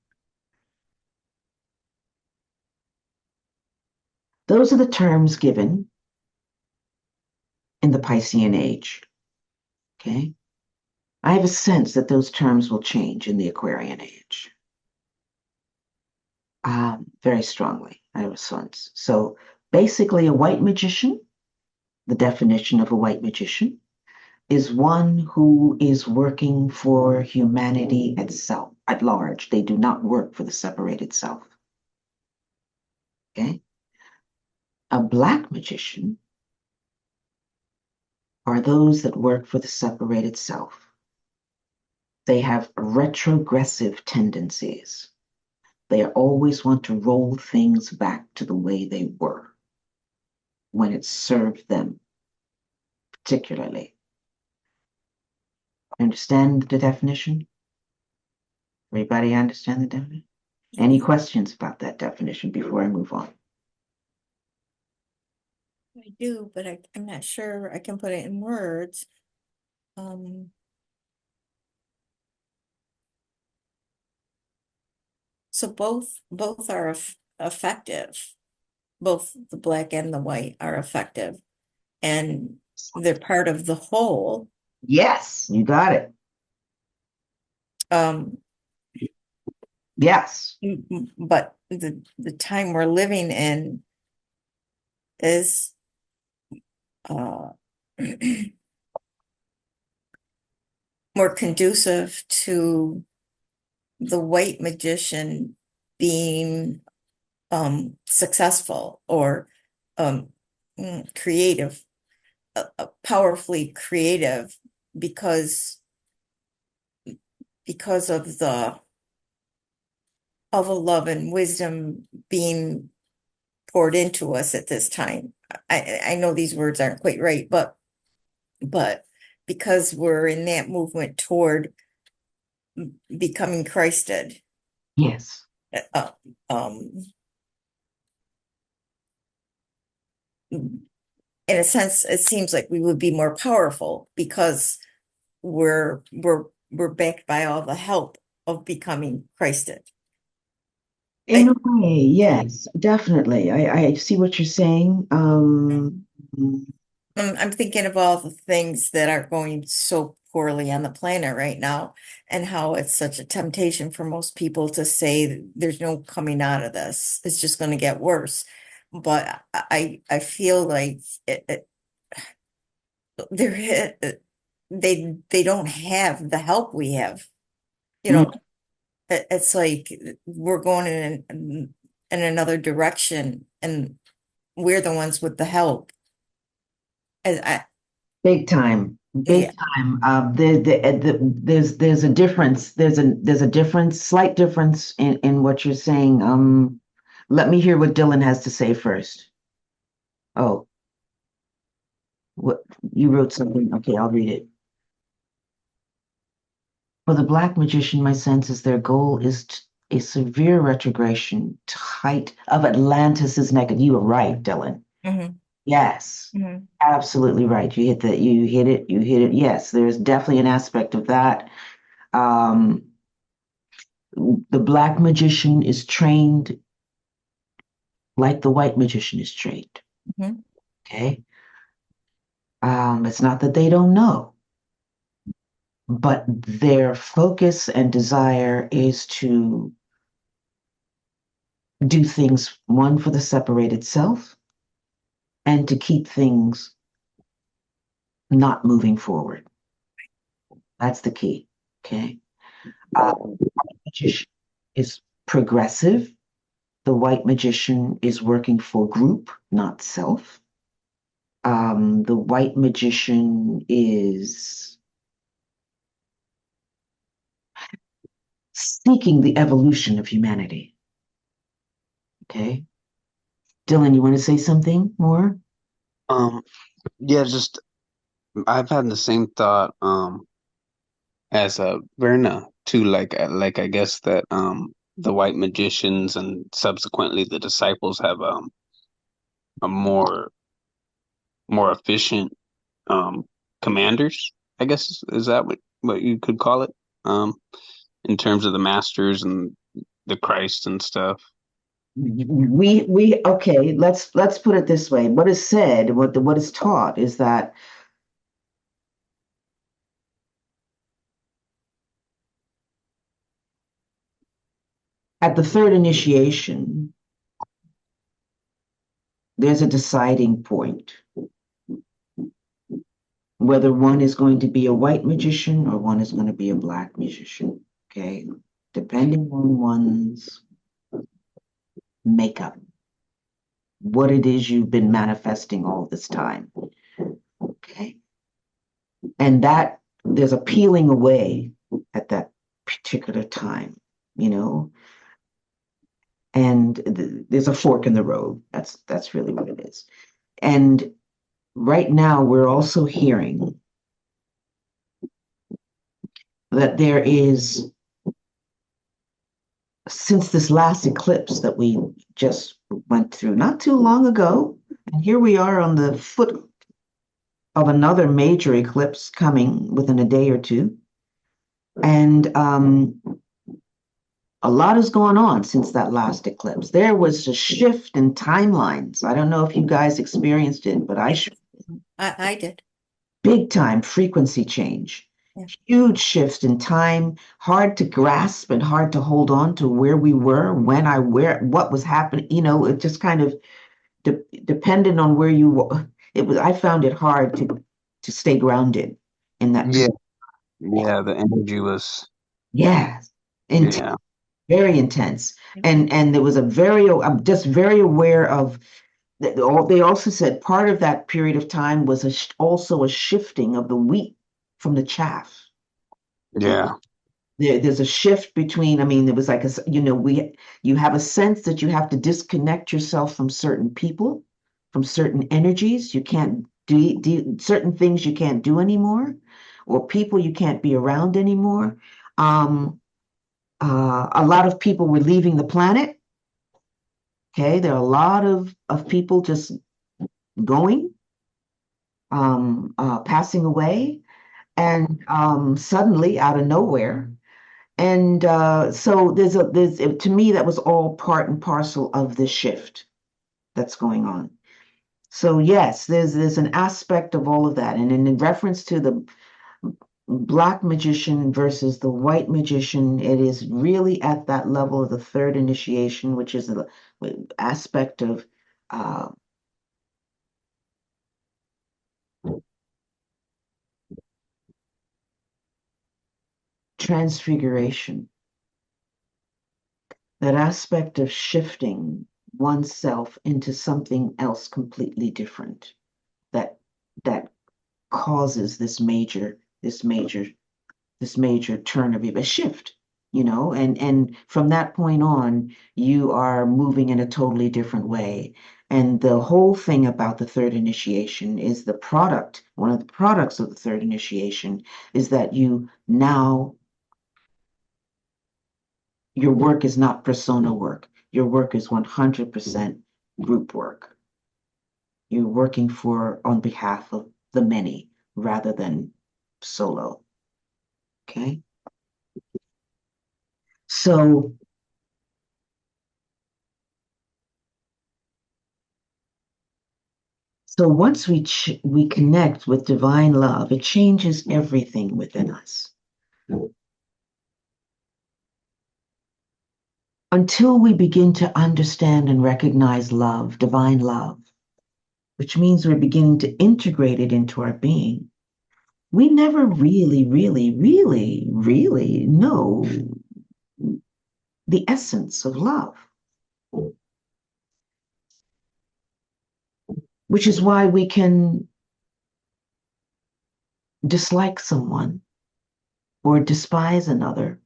those are the terms given in the Piscean age. Okay? I have a sense that those terms will change in the Aquarian age. Very strongly, I have a sense. So basically, a white magician, the definition of a white magician, is one who is working for humanity itself at large. They do not work for the separated self. Okay? A black magician are those that work for the separated self. They have retrogressive tendencies. They always want to roll things back to the way they were when it served them, particularly. Understand the definition? Everybody understand the definition? Any questions about that definition before I move on? I do, but I'm not sure I can put it in words. So both are effective. Both the black and the white are effective, and they're part of the whole. Yes, you got it. Yes. But the time we're living in is more conducive to the white magician being successful or creative, powerfully creative because of the love and wisdom being poured into us at this time. I know these words aren't quite right, but because we're in that movement toward becoming Christed. Yes. In a sense, it seems like we would be more powerful because we're backed by all the help of becoming Christed. In a way, yes, definitely. I see what you're saying. I'm thinking of all the things that are going so poorly on the planet right now, and how it's such a temptation for most people to say there's no coming out of this. It's just going to get worse. But I feel like they're they don't have the help we have. You know, it's like we're going in another direction, and we're the ones with the help. I, Big time, yeah. big time. There's a difference. There's a difference, slight difference in what you're saying. Let me hear what Dylan has to say first. Oh, what you wrote something. Okay, I'll read it. For the Black Magician, my sense is their goal is a severe retrogression to height of Atlantis's neck. You were right, Dylan. Mhm. Yes, Mhm. absolutely right. You hit that. You hit it. You hit it. Yes, there's definitely an aspect of that. Um, the Black magician is trained like the white magician is trained. Mhm. Okay. It's not that they don't know, but their focus and desire is to do things, one, for the separated self, and to keep things not moving forward. That's the key. Okay. The white magician is progressive. The white magician is working for group, not self. The white magician is seeking the evolution of humanity. Okay. Dylan, you want to say something more? Um, yeah, just I've had the same thought as Verna too. Like I guess that the white magicians and subsequently the disciples have a more efficient um commanders. I guess is that what you could call it in terms of the masters and the Christ and stuff. We okay, let's put it this way. What is said, what is taught is that at the third initiation, there's a deciding point whether one is going to be a white magician or one is going to be a black magician. Okay. Depending on one's makeup, what it is you've been manifesting all this time. Okay. And that there's a peeling away at that particular time, you know, and there's a fork in the road. That's really what it is. And right now we're also hearing that there is, since this last eclipse that we just went through not too long ago, and here we are on the foot of another major eclipse coming within a day or two. And a lot has gone on since that last eclipse. There was a shift in timelines. I don't know if you guys experienced it, but I did. big time frequency change. Yeah. Huge shifts in time, hard to grasp and hard to hold on to where we were, what was happening. You know, it just kind of depended on where you were. I found it hard to stay grounded in that. Yeah, yeah, the energy was Yes, intense, yeah. very intense. And there was I'm just very aware of they also said part of that period of time was also a shifting of the wheat from the chaff. Yeah. There's a shift between, I mean, it was like, you have a sense that you have to disconnect yourself from certain people, from certain energies. You can't do certain things you can't do anymore, or people you can't be around anymore. A lot of people were leaving the planet. Okay, there are a lot of people just going, passing away, and suddenly out of nowhere, And so there's to me that was all part and parcel of the shift that's going on. So yes, there's an aspect of all of that, and in reference to the black magician versus the white magician, it is really at that level of the third initiation, which is the aspect of uh, transfiguration, that aspect of shifting oneself into something else completely different, that that causes this major turn of a shift, and from that point on, you are moving in a totally different way. And the whole thing about the third initiation is one of the products of the third initiation is that your work is not persona work. Your work is 100% group work. You're working on behalf of the many rather than solo. Okay. So once we connect with divine love, it changes everything within us. Until we begin to understand and recognize love, divine love, which means we're beginning to integrate it into our being, we never really, really, really, really know the essence of love. Which is why we can dislike someone or despise another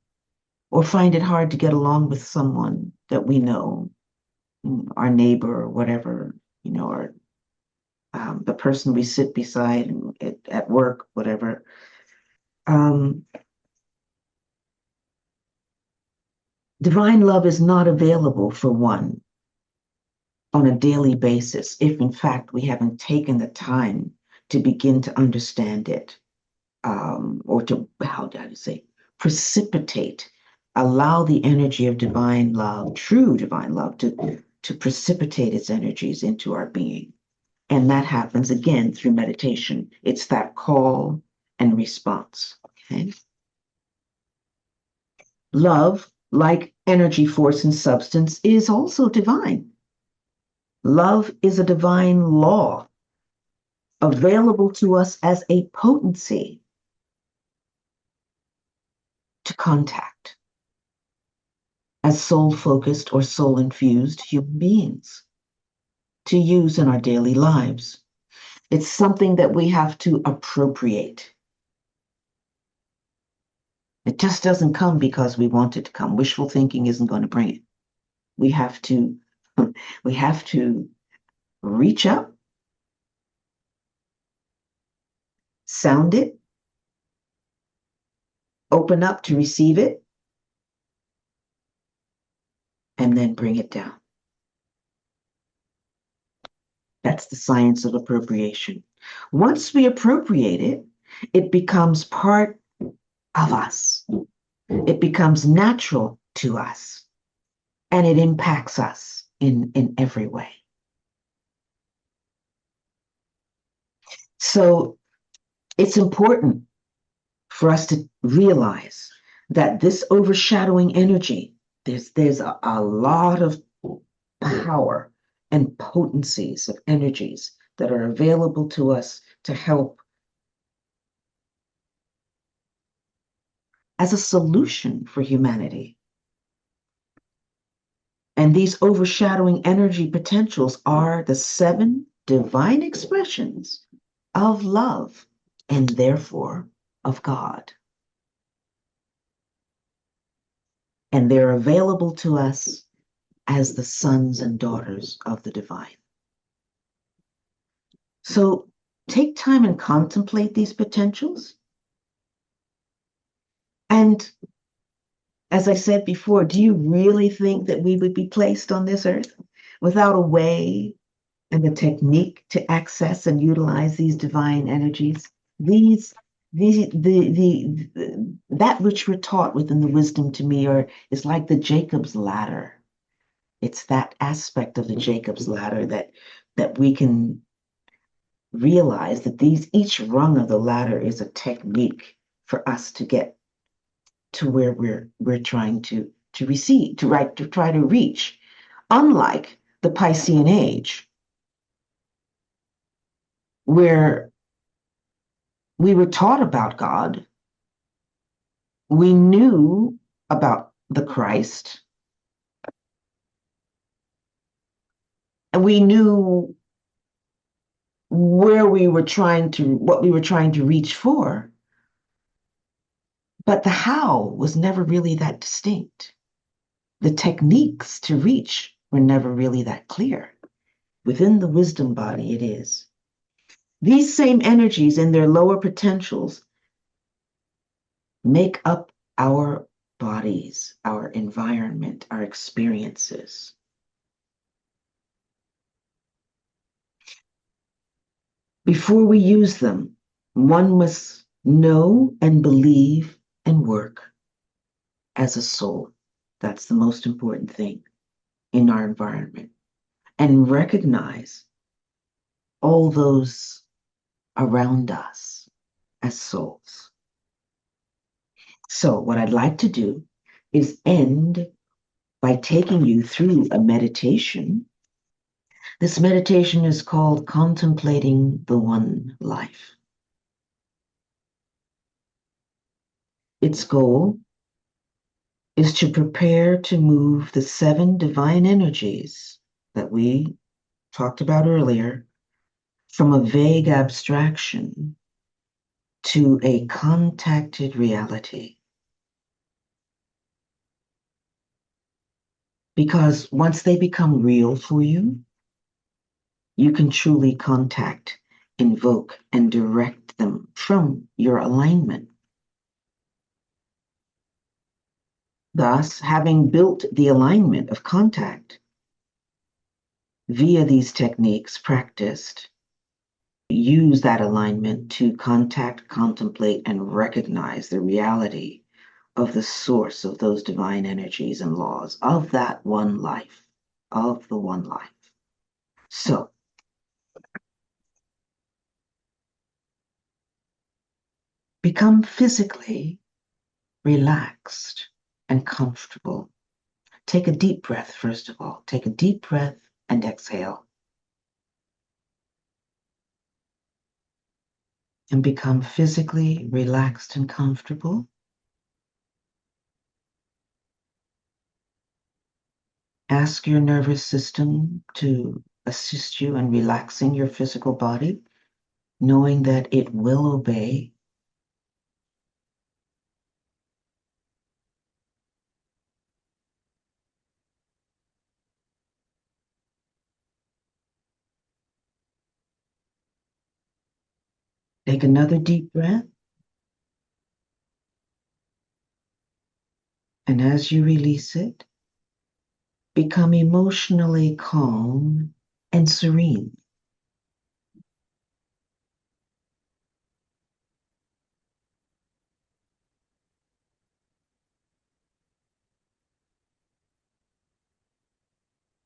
or find it hard to get along with someone that we know, our neighbor or whatever, or the person we sit beside at work, whatever. Divine love is not available for one on a daily basis if, in fact, we haven't taken the time to begin to understand it, or to, how do I say, precipitate, allow the energy of divine love, true divine love, to precipitate its energies into our being. And that happens again through meditation. It's that call and response. Okay. Love, like energy, force, and substance, is also divine. Love is a divine law available to us as a potency to contact as soul-focused or soul-infused human beings to use in our daily lives. It's something that we have to appropriate. It just doesn't come because we want it to come. Wishful thinking isn't going to bring it. We have to reach up, sound it, open up to receive it, and then bring it down. That's the science of appropriation. Once we appropriate it, it becomes part of us. It becomes natural to us, and it impacts us in every way. So it's important for us to realize that this overshadowing energy, there's a lot of power and potencies of energies that are available to us to help as a solution for humanity. And these overshadowing energy potentials are the 7 divine expressions of love and therefore of God. And they're available to us as the sons and daughters of the divine. So take time and contemplate these potentials. And as I said before, do you really think that we would be placed on this earth without a way and a technique to access and utilize these divine energies? These that which we're taught within the wisdom to me is like the Jacob's ladder. It's that aspect of the Jacob's ladder that we can realize that each rung of the ladder is a technique for us to get to where we're trying to receive, to try to reach. Unlike the Piscean age, where we were taught about God, we knew about the Christ, and we knew what we were trying to reach for, but the how was never really that distinct. The techniques to reach were never really that clear. Within the wisdom body, it is. These same energies and their lower potentials make up our bodies, our environment, our experiences. Before we use them, one must know and believe and work as a soul. That's the most important thing in our environment. And recognize all those around us as souls. So, what I'd like to do is end by taking you through a meditation. This meditation is called Contemplating the One Life. Its goal is to prepare to move the 7 divine energies that we talked about earlier from a vague abstraction to a contacted reality. Because once they become real for you, you can truly contact, invoke, and direct them from your alignment. Thus, having built the alignment of contact via these techniques practiced, use that alignment to contact, contemplate, and recognize the reality of the source of those divine energies and laws of that one life, of the one life. So, become physically relaxed and comfortable. Take a deep breath, first of all. Take a deep breath and exhale. And become physically relaxed and comfortable. Ask your nervous system to assist you in relaxing your physical body, knowing that it will obey. Take another deep breath. And as you release it, become emotionally calm and serene.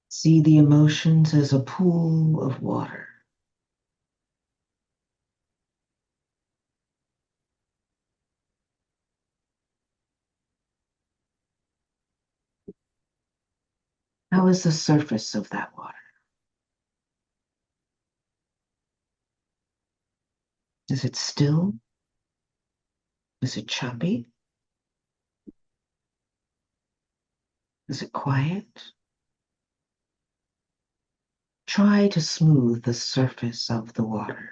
See the emotions as a pool of water. How is the surface of that water? Is it still? Is it choppy? Is it quiet? Try to smooth the surface of the water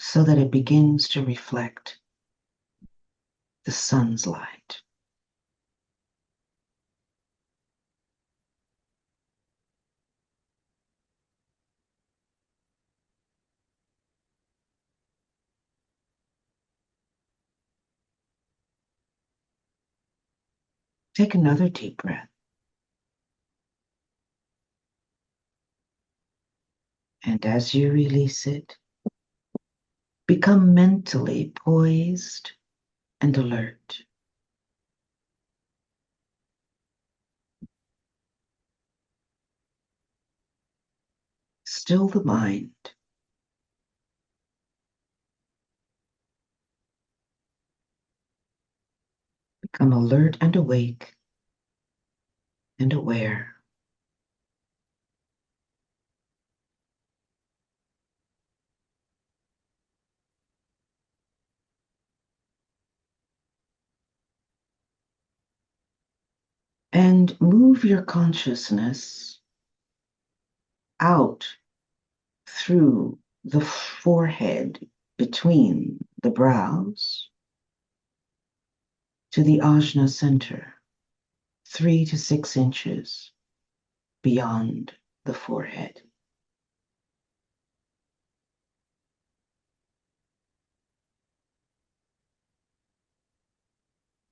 so that it begins to reflect the sun's light. Take another deep breath. And as you release it, Become mentally poised and alert. Still the mind. Become alert and awake and aware. And move your consciousness out through the forehead between the brows to the ajna center, 3 to 6 inches beyond the forehead.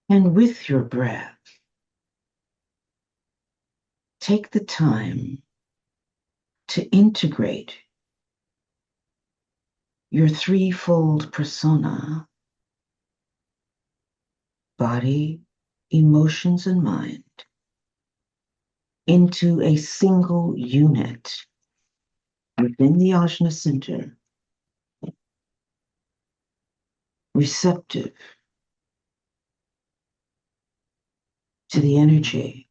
And with your breath, take the time to integrate your threefold persona, body, emotions, and mind, into a single unit within the ajna center, receptive to the energy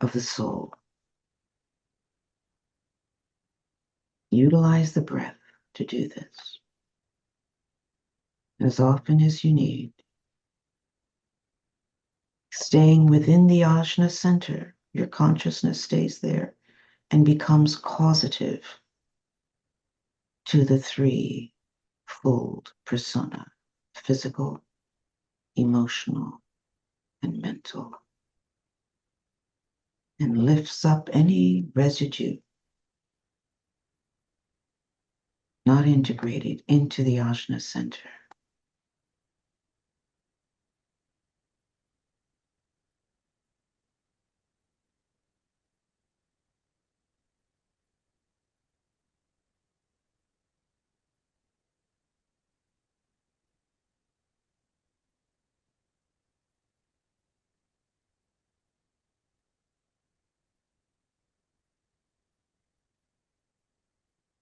of the soul. Utilize the breath to do this as often as you need. Staying within the ajna center, your consciousness stays there and becomes causative to the threefold persona: physical, emotional, and mental, and lifts up any residue not integrated into the ajna center.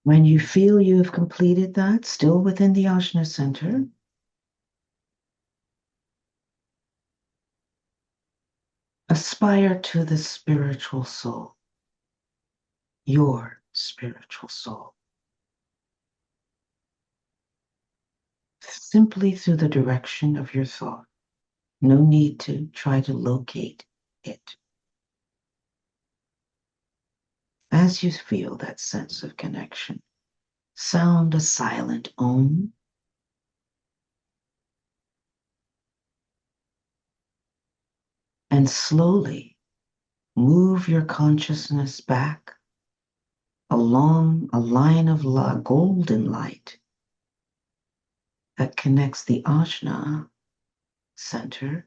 When you feel you have completed that, still within the ajna center, aspire to the spiritual soul, your spiritual soul, simply through the direction of your thought. No need to try to locate it. As you feel that sense of connection, sound a silent Om, and slowly move your consciousness back along a line of golden light that connects the ajna center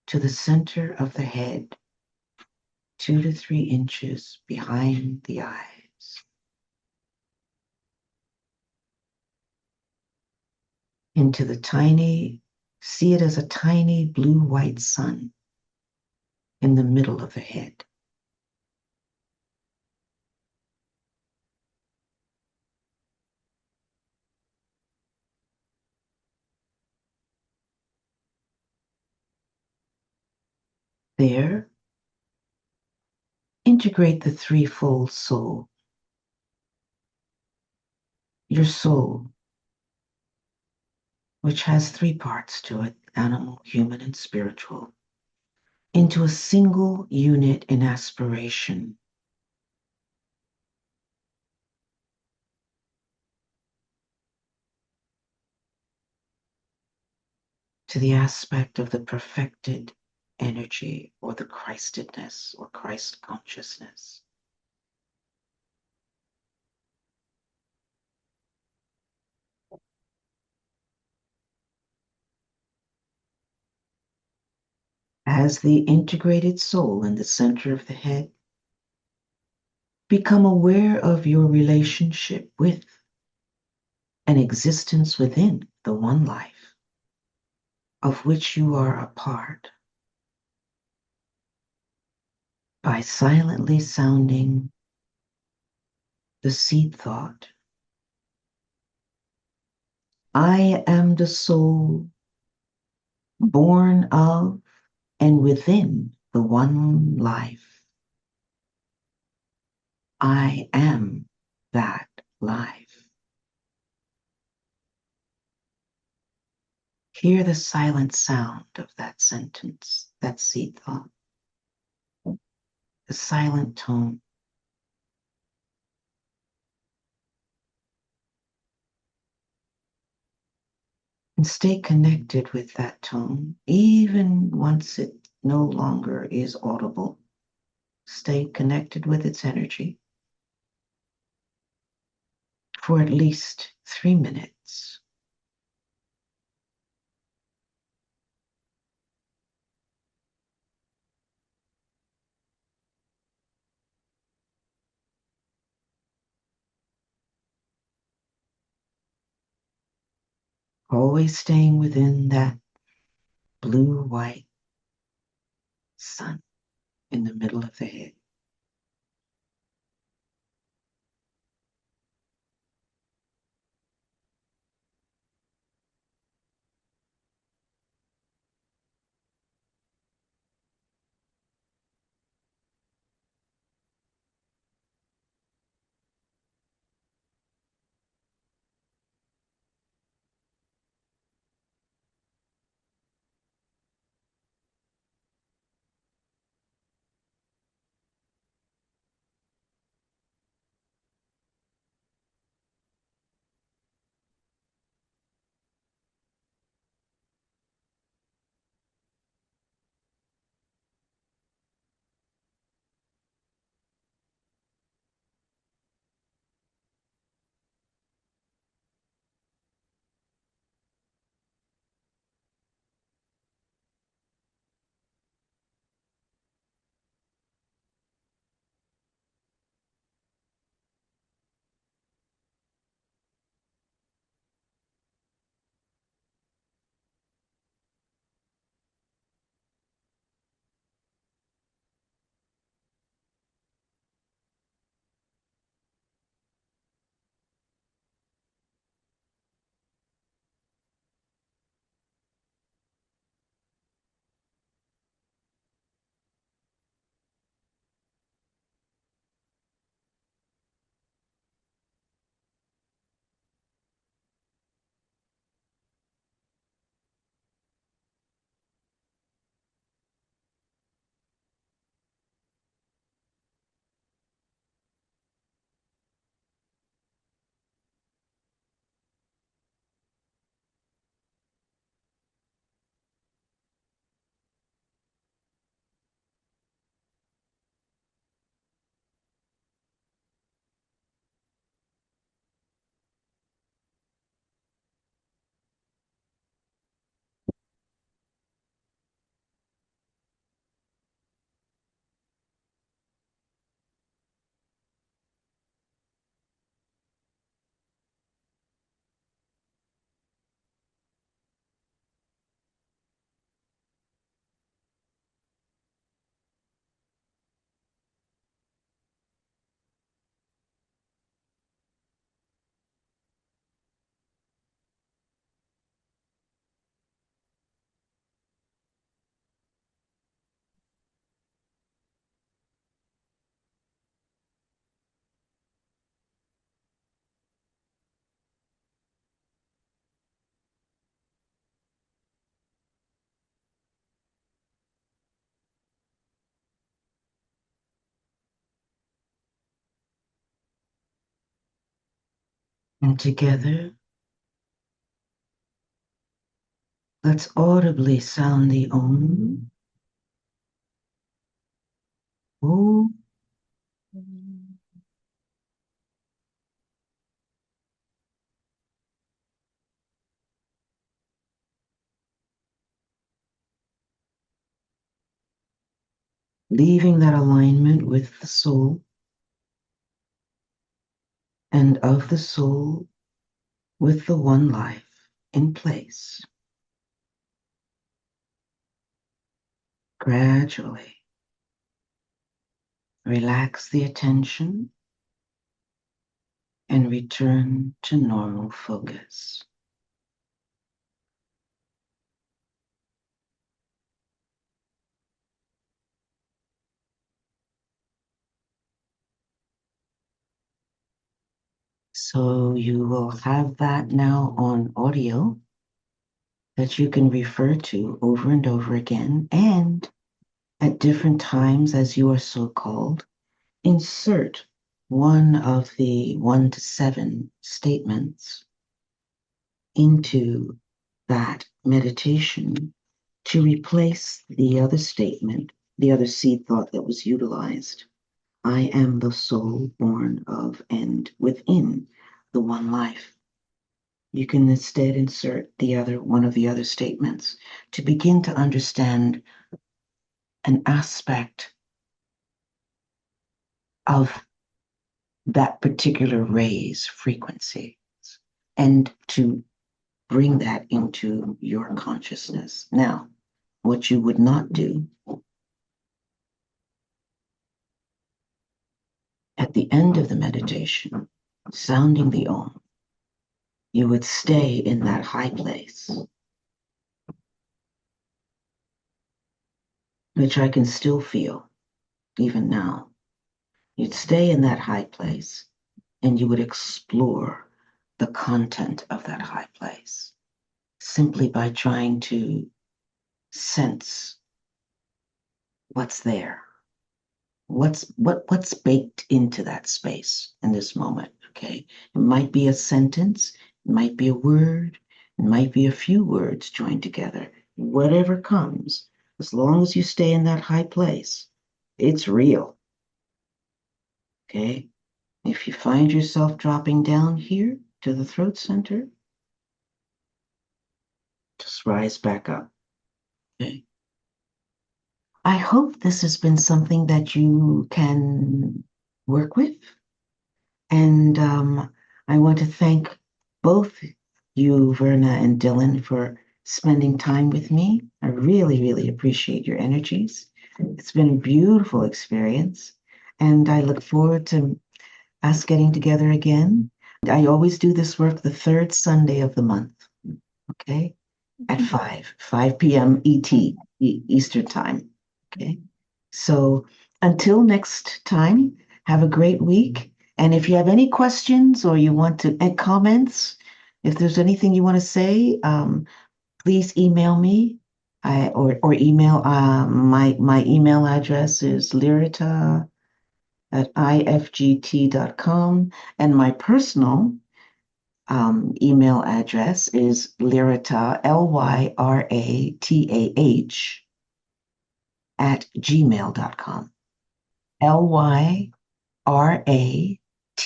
to the center of the head, 2 to 3 inches behind the eyes, into the tiny, see it as a tiny blue-white sun in the middle of the head. There, integrate the threefold soul, your soul, which has 3 parts to it: animal, human, and spiritual, into a single unit in aspiration. To the aspect of the perfected energy, or the Christedness or Christ consciousness. As the integrated soul in the center of the head, become aware of your relationship with an existence within the one life of which you are a part by silently sounding the seed thought. I am the soul born of and within the one life. I am that life. Hear the silent sound of that sentence, that seed thought, the silent tone. And stay connected with that tone, even once it no longer is audible. Stay connected with its energy for at least 3 minutes. Always staying within that blue-white sun in the middle of the head. And together, let's audibly sound the Om. Om. Leaving that alignment with the soul and of the soul with the one life in place. Gradually relax the attention and return to normal focus. So you will have that now on audio that you can refer to over and over again, and at different times as you are so called, insert one of the 1 to 7 statements into that meditation to replace the other statement, the other seed thought that was utilized. I am the soul born of and within the one life. You can instead insert one of the other statements to begin to understand an aspect of that particular ray's frequency and to bring that into your consciousness. Now, what you would not do at the end of the meditation, sounding the Om, you would stay in that high place, which I can still feel even now. You'd stay in that high place and you would explore the content of that high place simply by trying to sense what's there. What's baked into that space in this moment, okay? It might be a sentence, it might be a word, it might be a few words joined together. Whatever comes, as long as you stay in that high place, it's real, okay? If you find yourself dropping down here to the throat center, just rise back up, okay? I hope this has been something that you can work with. And I want to thank both you, Verna, and Dylan, for spending time with me. I really, really appreciate your energies. It's been a beautiful experience. And I look forward to us getting together again. I always do this work the third Sunday of the month, okay? At 5 p.m. Eastern Time, okay? So until next time, have a great week. And if you have any questions or you want to add comments, if there's anything you want to say, please email me. Or email my email address is lyrata at ifgt.com, and my personal email address is lyrata LYRATAH at gmail.com. LYRAT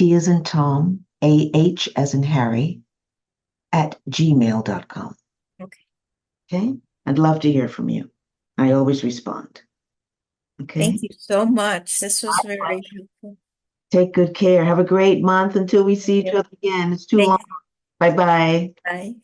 as in Tom, AH as in Harry, at gmail.com. Okay. Okay? I'd love to hear from you. I always respond. Okay? Thank you so much. This was very helpful. Take good care. Have a great month until we see each other again. It's too long. Bye-bye. Bye.